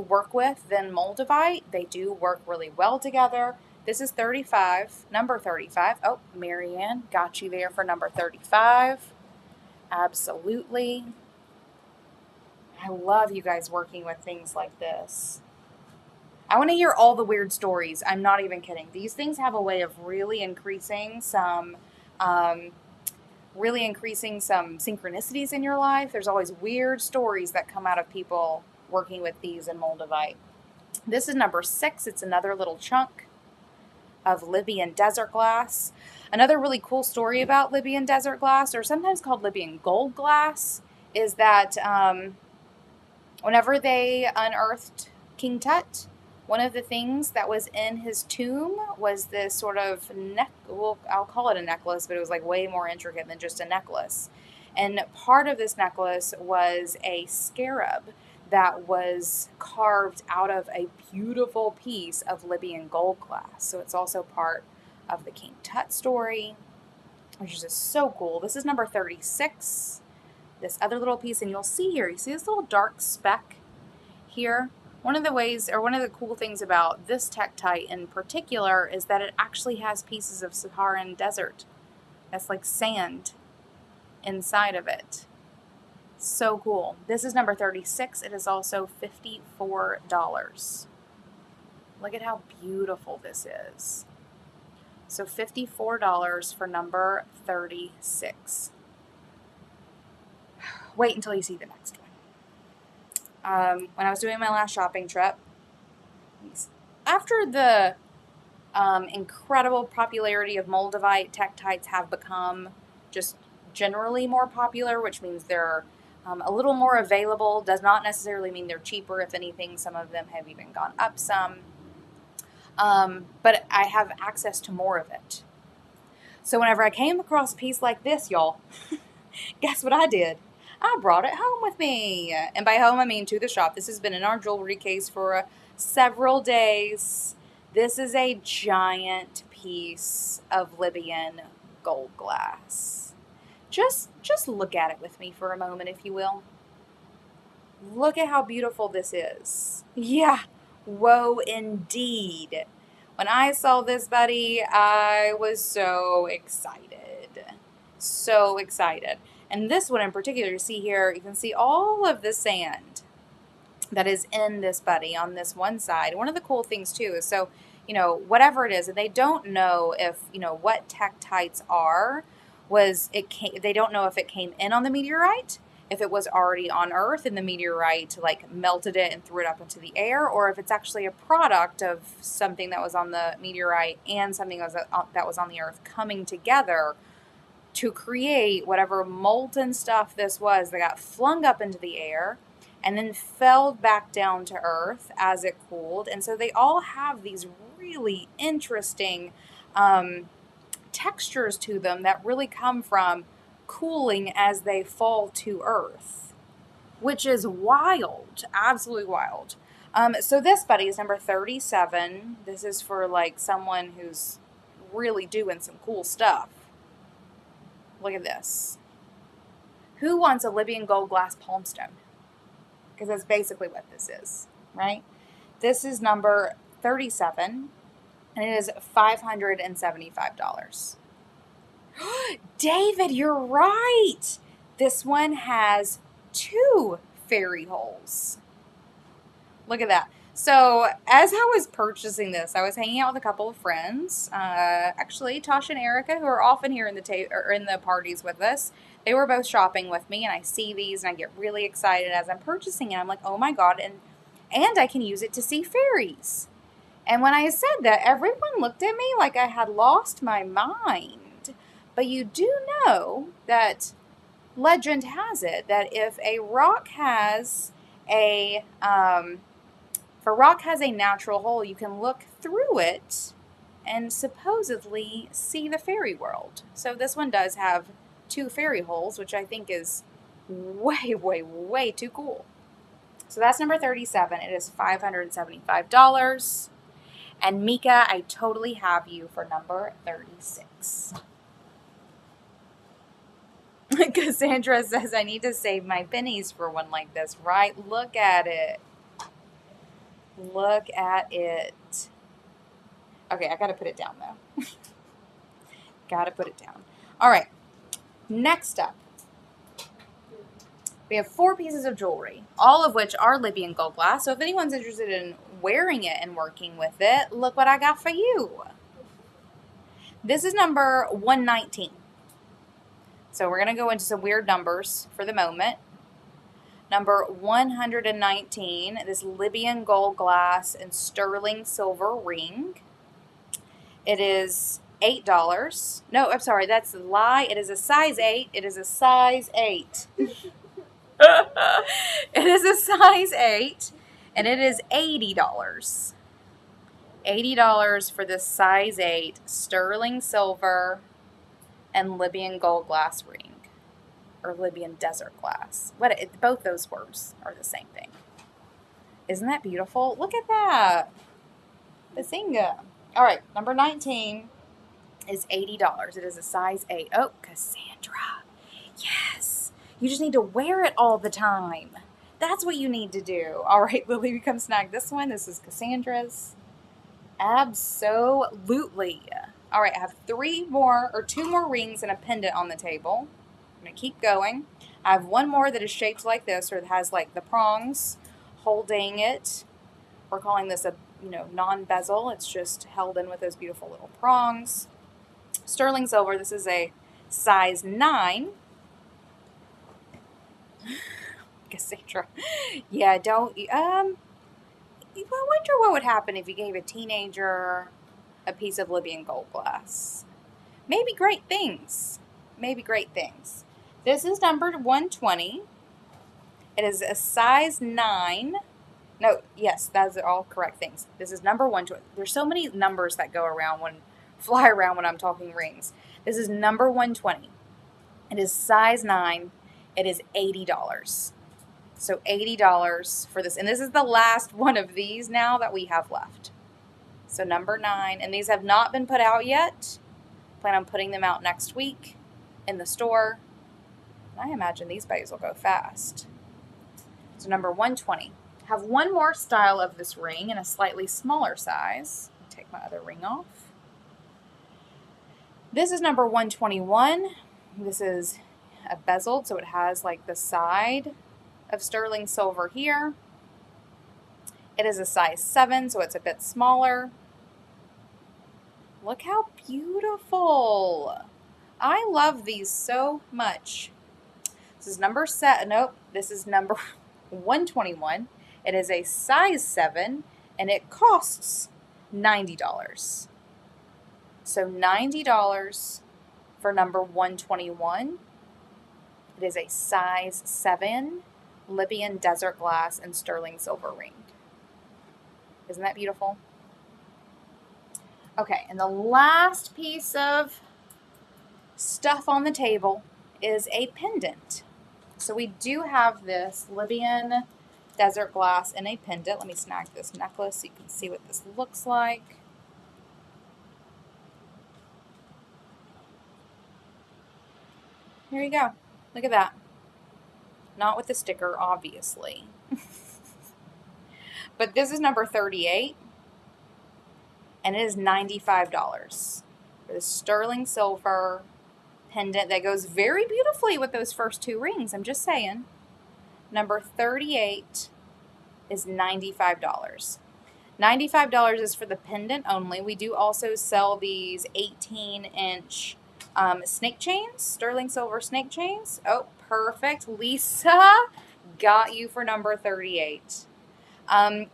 work with than Moldavite. They do work really well together. This is 35, number 35. Oh, Marianne got you there for number 35. Absolutely. I love you guys working with things like this. I want to hear all the weird stories. I'm not even kidding. These things have a way of really increasing some synchronicities in your life. There's always weird stories that come out of people working with these in Moldavite. This is number 6. It's another little chunk. of Libyan desert glass. Another really cool story about Libyan desert glass, or sometimes called Libyan gold glass, is that whenever they unearthed King Tut, one of the things that was in his tomb was this sort of well, I'll call it a necklace, but it was like way more intricate than just a necklace. And part of this necklace was a scarab that was carved out of a beautiful piece of Libyan gold glass. So it's also part of the King Tut story, which is just so cool. This is number 36. This other little piece, and you'll see here, you see this little dark speck here? One of the cool things about this tektite in particular is that it actually has pieces of Saharan desert. That's like sand inside of it. So cool. This is number 36. It is also $54. Look at how beautiful this is. So $54 for number 36. Wait until you see the next one. When I was doing my last shopping trip, after the incredible popularity of Moldavite, tektites have become just generally more popular, which means they're a little more available. Does not necessarily mean they're cheaper. If anything, some of them have even gone up some. But I have access to more of it. So whenever I came across a piece like this, y'all, guess what I did? I brought it home with me. And by home, I mean to the shop. This has been in our jewelry case for several days. This is a giant piece of Libyan gold glass. Just look at it with me for a moment, if you will. Look at how beautiful this is. Yeah, whoa, indeed. When I saw this, buddy, I was so excited. So excited. And this one in particular, you see here, you can see all of the sand that is in this buddy on this one side. One of the cool things too is, so, whatever it is, and they don't know if, what tektites are, they don't know if it came in on the meteorite, if it was already on Earth and the meteorite like melted it and threw it up into the air, or if it's actually a product of something that was on the meteorite and something that was on the Earth coming together to create whatever molten stuff this was that got flung up into the air and then fell back down to Earth as it cooled. And so they all have these really interesting textures to them that really come from cooling as they fall to Earth, which is wild, absolutely wild. So this, buddy, is number 37. This is for like someone who's really doing some cool stuff. Look at this. Who wants a Libyan gold glass palm stone? Because that's basically what this is, right? This is number 37, and it is $575. David, you're right. This one has 2 fairy holes. Look at that. So as I was purchasing this, I was hanging out with a couple of friends, actually Tasha and Erica, who are often here in the parties with us. They were both shopping with me, and I see these and I get really excited as I'm purchasing it. I'm like, oh my God, and I can use it to see fairies. And when I said that, everyone looked at me like I had lost my mind. But you do know that legend has it that if a rock has a natural hole, you can look through it and supposedly see the fairy world. So this one does have 2 fairy holes, which I think is way, way, way too cool. So that's number 37. It is $575. And Mika, I totally have you for number 36. Cassandra says, I need to save my pennies for one like this, right? Look at it. Look at it. Okay, I gotta put it down though. Gotta put it down. All right, next up, we have 4 pieces of jewelry, all of which are Libyan gold glass. So if anyone's interested in wearing it and working with it, look what I got for you. This is number 119. So we're gonna go into some weird numbers for the moment. Number 119, this Libyan gold glass and sterling silver ring. It is $8. No, I'm sorry, that's a lie. It is a size 8. It is a size 8. It is a size 8, and it is $80. $80 for this size 8 sterling silver and Libyan gold glass ring, or Libyan desert glass. Both those words are the same thing. Isn't that beautiful? Look at that. Bazinga. All right, number 19 is $80. It is a size 8. Oh, Cassandra. Yes. You just need to wear it all the time. That's what you need to do. All right, Lily, you come snag this one. This is Cassandra's. Absolutely. All right, I have two more rings and a pendant on the table. I'm going to keep going. I have one more that is shaped like this, or that has like the prongs holding it. We're calling this a non-bezel. It's just held in with those beautiful little prongs. Sterling silver. This is a size 9. Cassandra. Yeah, don't. I wonder what would happen if you gave a teenager a piece of Libyan gold glass. Maybe great things. Maybe great things. This is numbered 120. It is a size 9. No, yes, those are all correct things. This is number 120. There's so many numbers that fly around when I'm talking rings. This is number 120. It is size 9. It is $80. So $80 for this. And this is the last one of these now that we have left. So number 9. And these have not been put out yet. Plan on putting them out next week in the store. I imagine these bags will go fast. So number 120. Have one more style of this ring in a slightly smaller size. Take my other ring off. This is number 121. This is a bezeled, so it has like the side of sterling silver here. It is a size 7, so it's a bit smaller. Look how beautiful. I love these so much. This is number 121. It is a size 7, and it costs $90. So $90 for number 121. It is a size 7 Libyan desert glass and sterling silver ring. Isn't that beautiful? Okay, and the last piece of stuff on the table is a pendant. So we do have this Libyan desert glass and a pendant. Let me snag this necklace so you can see what this looks like. Here you go. Look at that. Not with the sticker, obviously. But this is number 38. And it is $95 for the sterling silver pendant that goes very beautifully with those first 2 rings. I'm just saying. Number 38 is $95. $95 is for the pendant only. We do also sell these 18-inch snake chains, sterling silver snake chains. Oh, perfect. Lisa got you for number 38.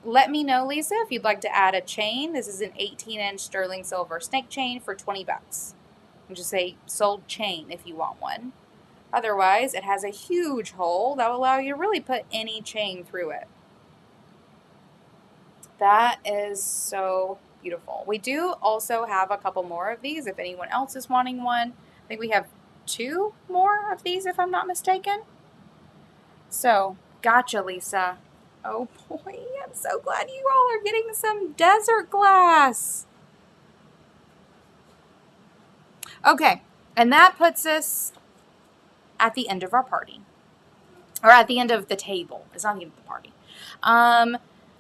Let me know, Lisa, if you'd like to add a chain. This is an 18-inch sterling silver snake chain for $20. And just say sold chain if you want one. Otherwise, it has a huge hole that will allow you to really put any chain through it. That is so beautiful. We do also have a couple more of these if anyone else is wanting one. I think we have 2 more of these if I'm not mistaken. So, gotcha, Lisa. Oh boy, I'm so glad you all are getting some desert glass. Okay, and that puts us at the end of our party. Or at the end of the table. It's not the end of the party.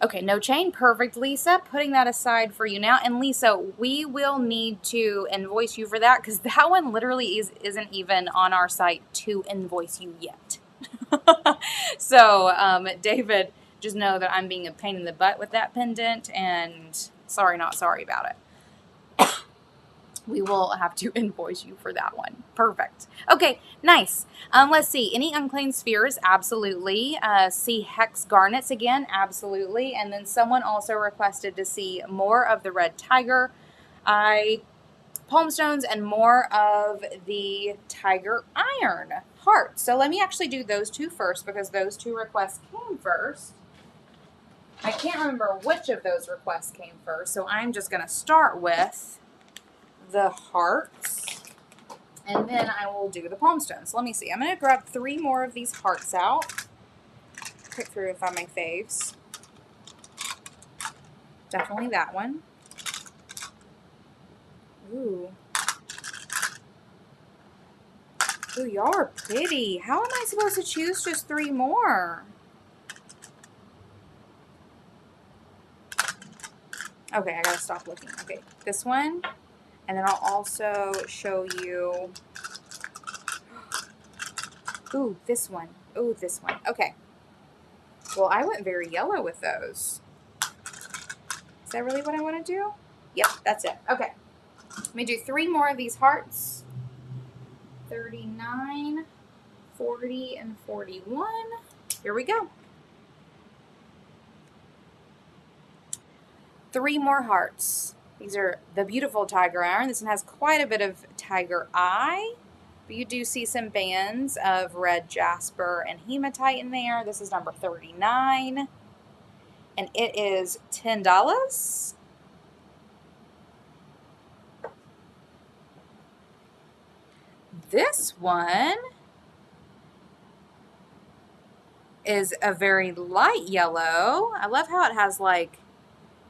Okay, no chain. Perfect, Lisa. Putting that aside for you now. And Lisa, we will need to invoice you for that because that one literally isn't even on our site to invoice you yet. So, David, just know that I'm being a pain in the butt with that pendant, and sorry, not sorry about it. We will have to invoice you for that one. Perfect. Okay, nice. Let's see. Any unclaimed spheres? Absolutely. See hex garnets again? Absolutely. And then someone also requested to see more of the red tiger. Palm stones and more of the tiger iron heart. So let me actually do those two first because those two requests came first. I can't remember which of those requests came first, so I'm just going to start with the hearts, and then I will do the palm stones. Let me see. I'm going to grab 3 more of these hearts out. Pick through and find my faves. Definitely that one. Ooh. Ooh, y'all are pretty. How am I supposed to choose just 3 more? Okay, I gotta stop looking. Okay, this one. And then I'll also show you. Ooh, this one. Ooh, this one. Okay. Well, I went very yellow with those. Is that really what I want to do? Yep, that's it. Okay. Let me do 3 more of these hearts. 39, 40, and 41. Here we go. 3 more hearts. These are the beautiful tiger iron. This one has quite a bit of tiger eye, but you do see some bands of red jasper and hematite in there. This is number 39, and it is $10. This one is a very light yellow. I love how it has, like,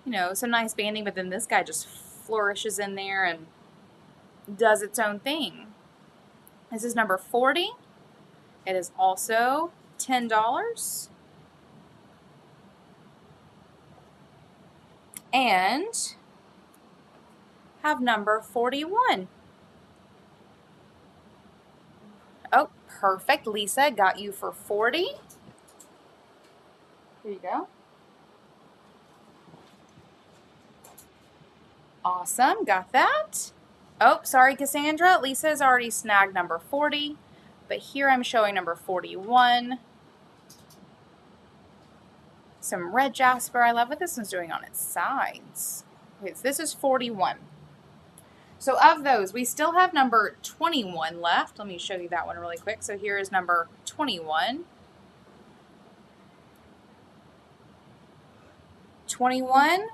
you know, some nice banding, but then this guy just flourishes in there and does its own thing. This is number 40. It is also $10. And have number 41. Oh, perfect. Lisa got you for 40. Here you go. Awesome. Got that. Oh, sorry, Cassandra. Lisa's already snagged number 40. But here I'm showing number 41. Some red jasper. I love what this one's doing on its sides. Okay, so this is 41. So of those, we still have number 21 left. Let me show you that one really quick. So here is number 21. 21.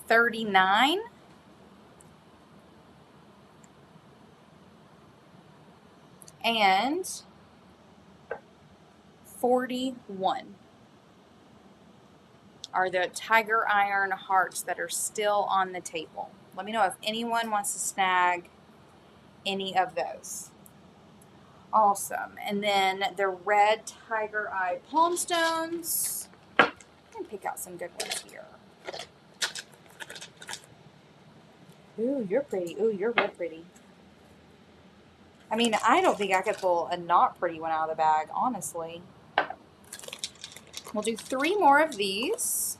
39. And 41 are the tiger iron hearts that are still on the table. Let me know if anyone wants to snag any of those. Awesome. And then the red tiger eye palm stones. I'm going to pick out some good ones here. Ooh, you're pretty. Ooh, you're real pretty. I mean, I don't think I could pull a not pretty one out of the bag, honestly. We'll do 3 more of these.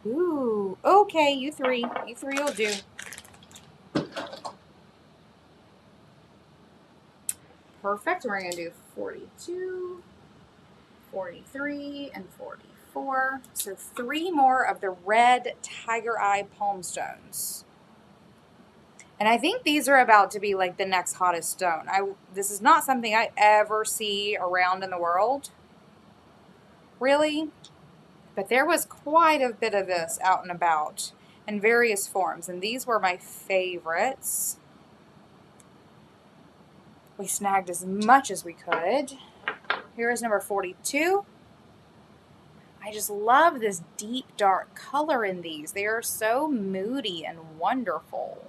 Ooh, okay, you 3. You 3 will do. Perfect. We're going to do 42, 43, and 44. So 3 more of the red tiger eye palm stones. And I think these are about to be like the next hottest stone. This is not something I ever see around in the world, really. But there was quite a bit of this out and about in various forms. And these were my favorites. We snagged as much as we could. Here is number 42. I just love this deep dark color in these. They are so moody and wonderful.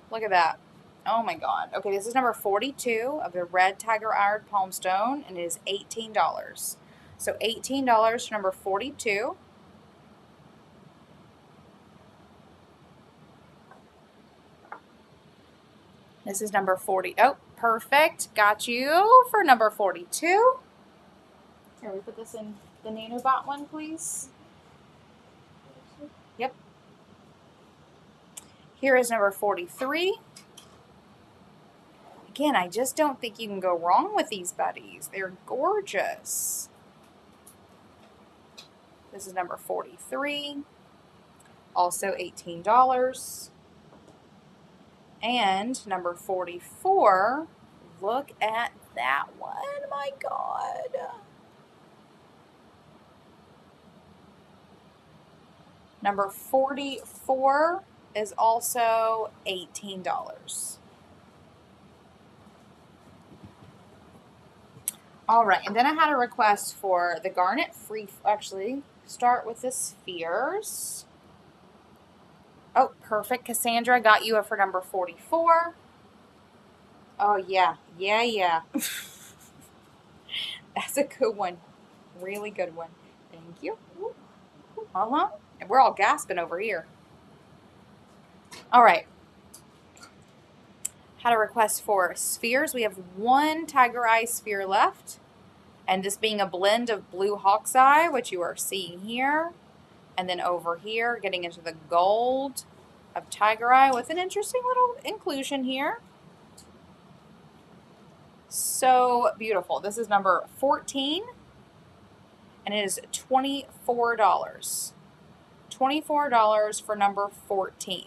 Look at that. Oh my God. Okay, this is number 42 of the red tiger iron palm stone, and it is $18. So $18 for number 42. This is number 40. Oh, perfect. Got you for number 42. Here, we put this in the nanobot one, please. Yep. Here is number 43. Again, I just don't think you can go wrong with these buddies. They're gorgeous. This is number 43, also $18. And number 44, look at that one, my God. Number 44 is also $18. All right, and then I had a request for the garnet free, actually, start with the spheres. Oh, perfect. Cassandra got you for number 44. Oh, yeah. Yeah. That's a good one. Really good one. Thank you. Uh-huh. And we're all gasping over here. All right. Had a request for spheres. We have one tiger eye sphere left. And this being a blend of blue hawk's eye, which you are seeing here. And then over here, getting into the gold of tiger eye with an interesting little inclusion here. So beautiful. This is number 14. And it is $24. $24 for number 14.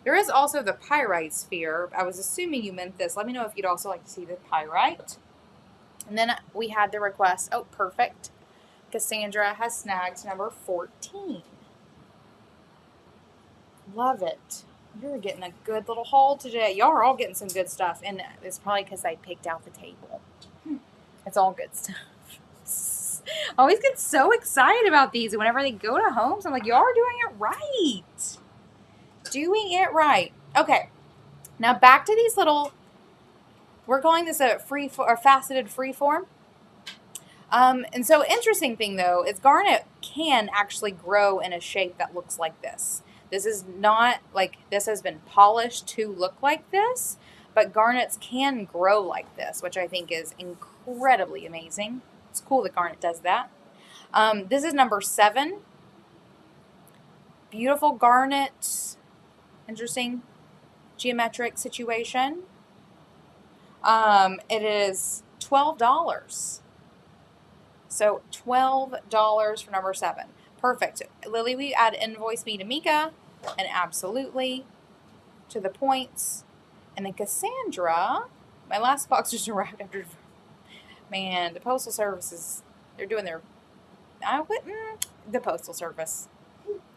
There is also the pyrite sphere. I was assuming you meant this. Let me know if you'd also like to see the pyrite. And then we had the request. Oh, perfect. Cassandra has snagged number 14. Love it. You're getting a good little haul today. Y'all are all getting some good stuff. And it's probably because I picked out the table. It's all good stuff. I always get so excited about these. And whenever they go to homes, I'm like, y'all are doing it right. Doing it right. Okay. Now back to these little, we're calling this a free or faceted free form. And so interesting thing though, is garnet can actually grow in a shape that looks like this. This is not like this has been polished to look like this, but garnets can grow like this, which I think is incredibly amazing. It's cool that garnet does that. This is number 7. Beautiful garnet. Interesting geometric situation. It is $12. So $12 for number 7. Perfect. Lily, we add invoice me to Mika, and absolutely to the points. And then Cassandra, my last box just arrived after. Man, the Postal Service is, they're doing their, the Postal Service.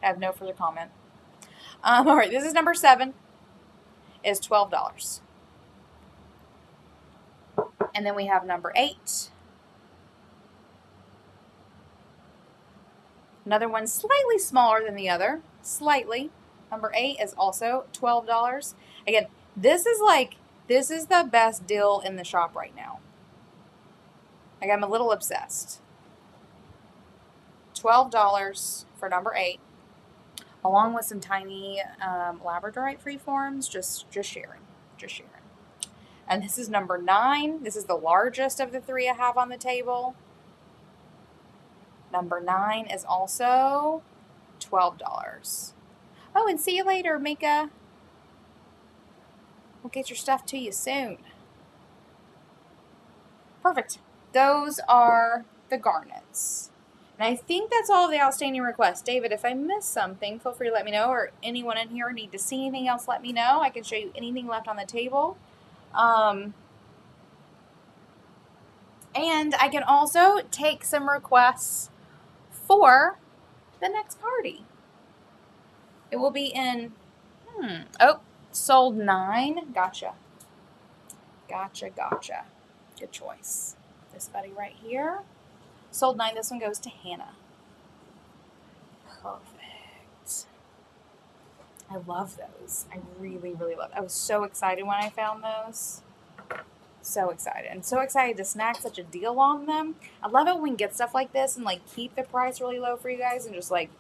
I have no further comment. All right, this is number 7. Is $12. And then we have number 8. Another one slightly smaller than the other. Slightly. Number 8 is also $12. Again, this is the best deal in the shop right now. Like, I'm a little obsessed. $12 for number 8. Along with some tiny labradorite freeforms. Just sharing. Just sharing. And this is number 9. This is the largest of the 3 I have on the table. Number 9 is also $12. Oh, and see you later, Mika. We'll get your stuff to you soon. Perfect. Those are the garnets. And I think that's all of the outstanding requests. David, if I missed something, feel free to let me know. Or anyone in here need to see anything else, let me know. I can show you anything left on the table. And I can also take some requests for the next party. It will be in, sold 9. Gotcha. Good choice. This buddy right here. Sold 9. This one goes to Hannah. Perfect. I love those. I really, really love. I was so excited when I found those. So excited. And so excited to snag such a deal on them. I love it when we get stuff like this and like keep the price really low for you guys and just like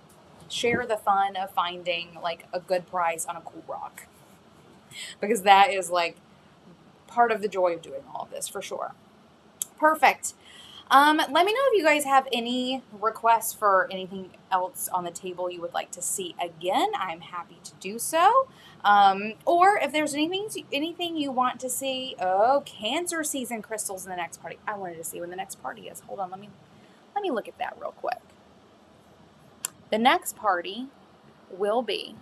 share the fun of finding like a good price on a cool rock. Because that is like part of the joy of doing all of this for sure. Perfect. Let me know if you guys have any requests for anything else on the table you would like to see again. I'm happy to do so. Or if there's anything you want to see. Oh, Cancer season crystals in the next party. I wanted to see when the next party is. Hold on, let Let me look at that real quick. The next party will be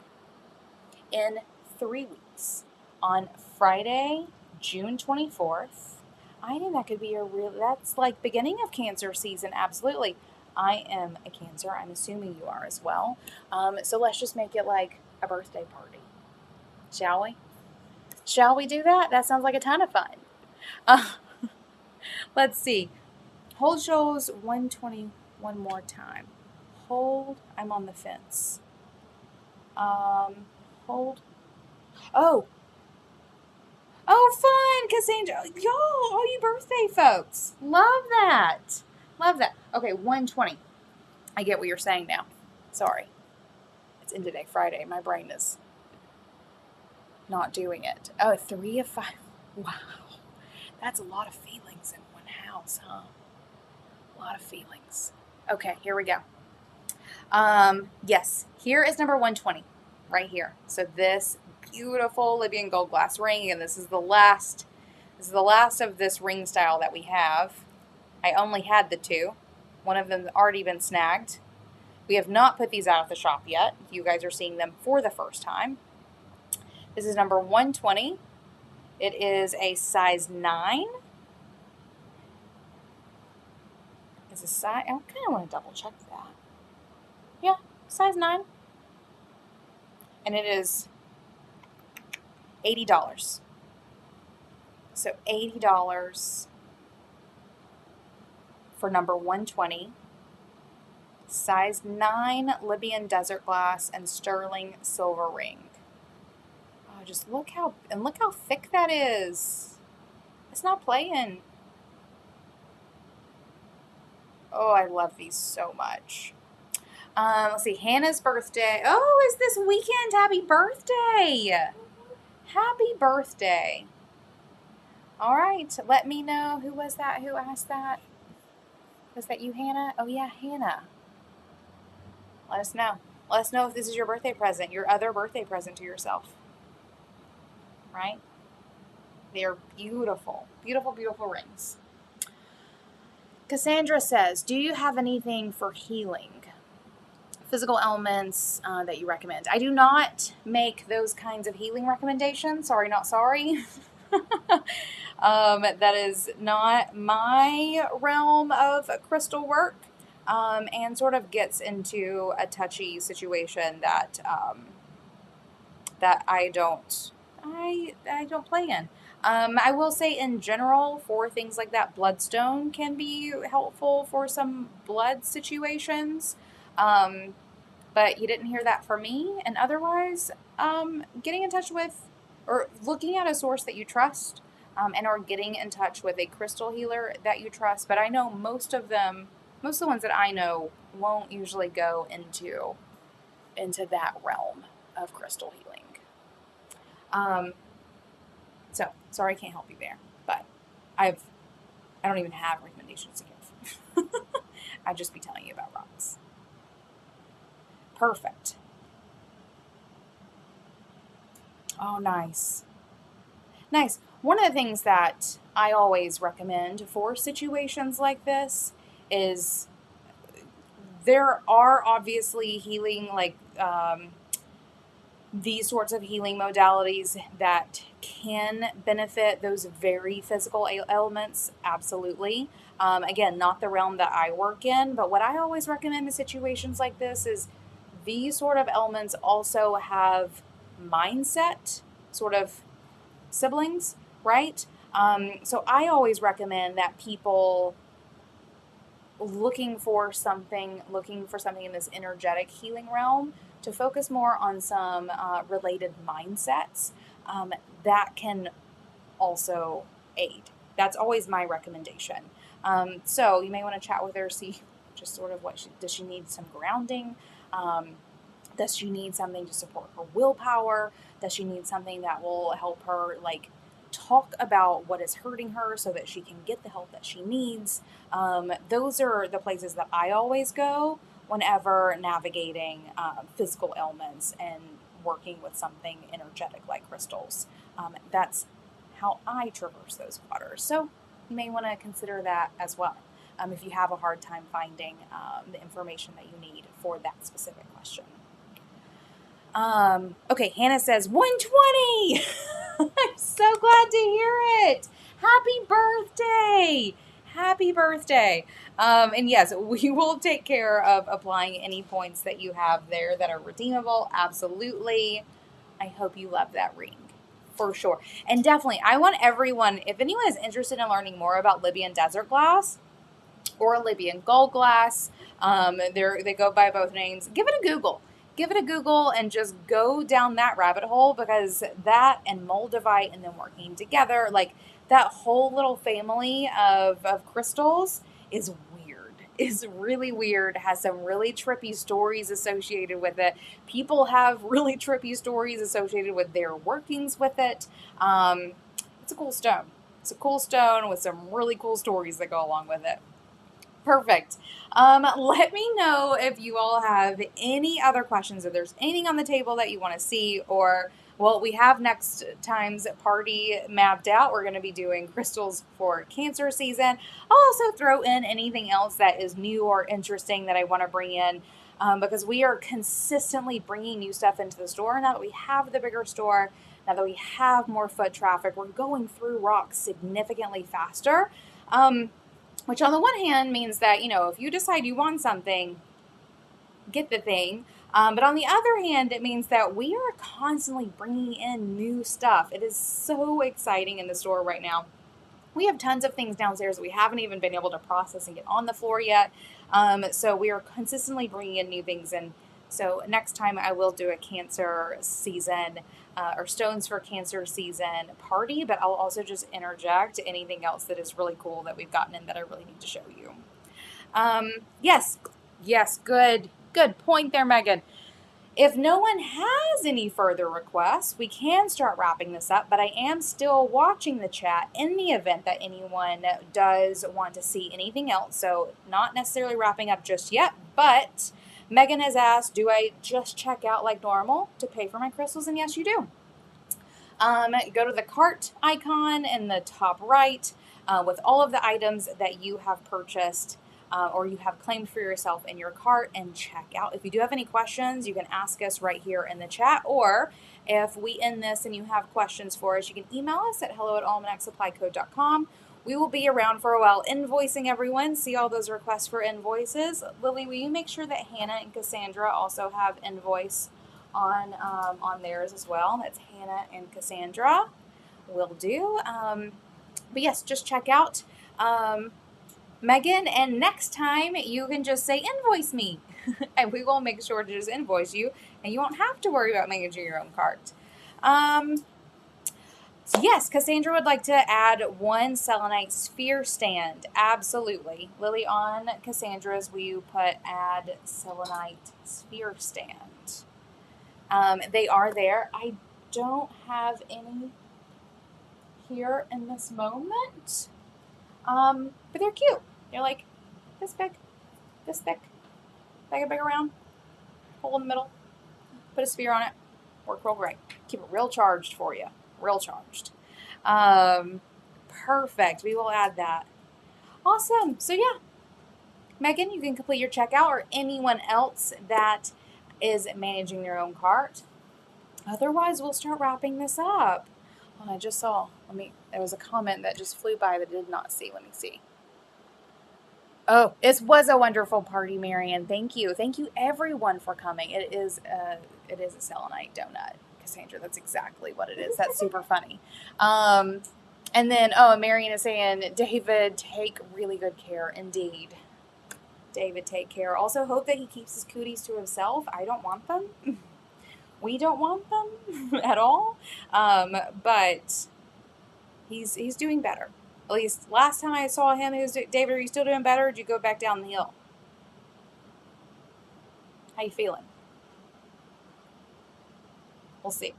in 3 weeks on Friday, June 24th. I think that could be that's like beginning of Cancer season, absolutely. I am a Cancer. I'm assuming you are as well. So let's just make it like a birthday party. Shall we? Shall we do that? That sounds like a ton of fun. Let's see. Hold shows 120 one more time. Hold. I'm on the fence. Hold. Oh. Oh, fun, Cassandra. Y'all, all you birthday folks. Love that. Love that. Okay, 120. I get what you're saying now. Sorry. It's end of day Friday. My brain is not doing it. Oh, 3 of 5. Wow. That's a lot of feelings in one house, huh? A lot of feelings. Okay, here we go. Yes, here is number 120. Right here. So this beautiful Libyan gold glass ring, and this is the last of this ring style that we have. I only had the 2. One of them has already been snagged. We have not put these out at the shop yet. You guys are seeing them for the first time. This is number 120. It is a size 9. It's a size, I kind of want to double check that. Yeah, size 9. And it is $80. So $80 for number 120. Size 9 Libyan desert glass and sterling silver ring. Oh, just look how thick that is. It's not playing. Oh, I love these so much. Let's see, Hannah's birthday. Oh, it's this weekend. Happy birthday. Happy birthday. All right, let me know. Who was that? Who asked that? Was that you, Hannah? Oh, yeah, Hannah. Let us know. Let us know if this is your birthday present, your other birthday present to yourself. Right? They're beautiful. Beautiful, beautiful rings. Cassandra says, do you have anything for healing? Physical elements that you recommend? I do not make those kinds of healing recommendations. Sorry, not sorry. That is not my realm of crystal work, and sort of gets into a touchy situation that that I don't play in. I will say in general, for things like that, bloodstone can be helpful for some blood situations. But you didn't hear that from me. And otherwise, getting in touch with or looking at a source that you trust, and or getting in touch with a crystal healer that you trust. But I know most of the ones that I know won't usually go into that realm of crystal healing. So sorry I can't help you there, but I don't even have recommendations to give. I'd just be telling you about rocks. Perfect. Oh, nice. Nice. One of the things that I always recommend for situations like this is there are obviously healing, like these sorts of healing modalities that can benefit those very physical elements, absolutely. Again, not the realm that I work in, but what I always recommend in situations like this is these sort of elements also have mindset sort of siblings, right? So I always recommend that people looking for something in this energetic healing realm to focus more on some related mindsets that can also aid. That's always my recommendation. So you may want to chat with her, see just sort of does she need some grounding? Does she need something to support her willpower? Does she need something that will help her talk about what is hurting her so that she can get the help that she needs? Those are the places that I always go whenever navigating physical ailments and working with something energetic like crystals. That's how I traverse those waters. So you may want to consider that as well. if you have a hard time finding the information that you need for that specific question. Okay, Hannah says 120. I'm so glad to hear it. Happy birthday. Happy birthday. And yes, we will take care of applying any points that you have there that are redeemable. Absolutely. I hope you love that ring. For sure. And definitely, I want everyone, if anyone is interested in learning more about Libyan desert glass or Libyan gold glass, they go by both names, give it a Google. Give it a Google and just go down that rabbit hole, because that and Moldavite and then working together, like that whole little family of crystals is weird. Is really weird. Has some really trippy stories associated with it. People have really trippy stories associated with their workings with it. It's a cool stone. It's a cool stone with some really cool stories that go along with it. Perfect. Let me know if you all have any other questions, if there's anything on the table that you want to see, or, well, we have next time's party mapped out. We're going to be doing crystals for Cancer season. I'll also throw in anything else that is new or interesting that I want to bring in, because we are consistently bringing new stuff into the store. Now that we have the bigger store, now that we have more foot traffic, we're going through rocks significantly faster. Which on the one hand means that, if you decide you want something, get the thing. But on the other hand, it means that we are constantly bringing in new stuff. It is so exciting in the store right now. We have tons of things downstairs that we haven't even been able to process and get on the floor yet. So we are consistently bringing in new things. And so next time I will do a Cancer season or Stones for Cancer season party, but I'll also just interject anything else that is really cool that we've gotten in that I really need to show you. Yes, good point there, Megan. If no one has any further requests, we can start wrapping this up, but I am still watching the chat in the event that anyone does want to see anything else. So not necessarily wrapping up just yet, but Megan has asked, do I just check out like normal to pay for my crystals? And yes, you do. Go to the cart icon in the top right with all of the items that you have purchased or you have claimed for yourself in your cart, and check out. If you do have any questions, you can ask us right here in the chat, or if we end this and you have questions for us, you can email us at hello@almanacsupplyco.com. We will be around for a while invoicing everyone. See all those requests for invoices. Lily, will you make sure that Hannah and Cassandra also have invoice on theirs as well? That's Hannah and Cassandra. Will do. But yes, just check out Megan, and next time you can just say invoice me and we will make sure to just invoice you, and you won't have to worry about managing your own cart. So yes, Cassandra would like to add one selenite sphere stand. Absolutely. Lily, on Cassandra's, will you put add selenite sphere stand? They are there. I don't have any here in this moment. But they're cute. They're like this big, this thick. Bag it big around, hole in the middle, put a sphere on it. Work real great. Keep it real charged for you. Real charged. Perfect. We will add that. Awesome. So yeah, Megan, you can complete your checkout, or anyone else that is managing their own cart. Otherwise, we'll start wrapping this up. Oh, I just saw, there was a comment that just flew by that I did not see. Let me see. Oh, it was a wonderful party, Marian. Thank you. Thank you everyone for coming. It is a selenite donut, Cassandra. That's exactly what it is. That's super funny. And then, Marian is saying, David, take really good care. Indeed. David, take care. Also, hope that he keeps his cooties to himself. I don't want them. We don't want them at all. But he's doing better. At least last time I saw him, David, are you still doing better, or did you go back down the hill? How you feeling? We'll see.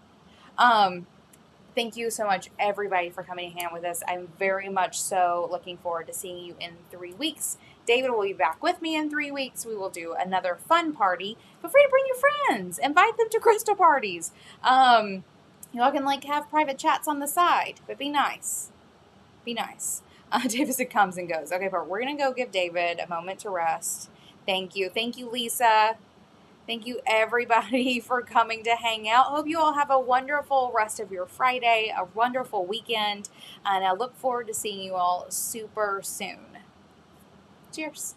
Thank you so much, everybody, for coming to hang out with us. I'm very much so looking forward to seeing you in 3 weeks. David will be back with me in 3 weeks. We will do another fun party. Feel free to bring your friends. Invite them to crystal parties. Y'all can have private chats on the side, but be nice. Be nice. Davison comes and goes. Okay, but we're going to go give David a moment to rest. Thank you. Thank you, Lisa. Thank you, everybody, for coming to hang out. Hope you all have a wonderful rest of your Friday, a wonderful weekend, and I look forward to seeing you all super soon. Cheers.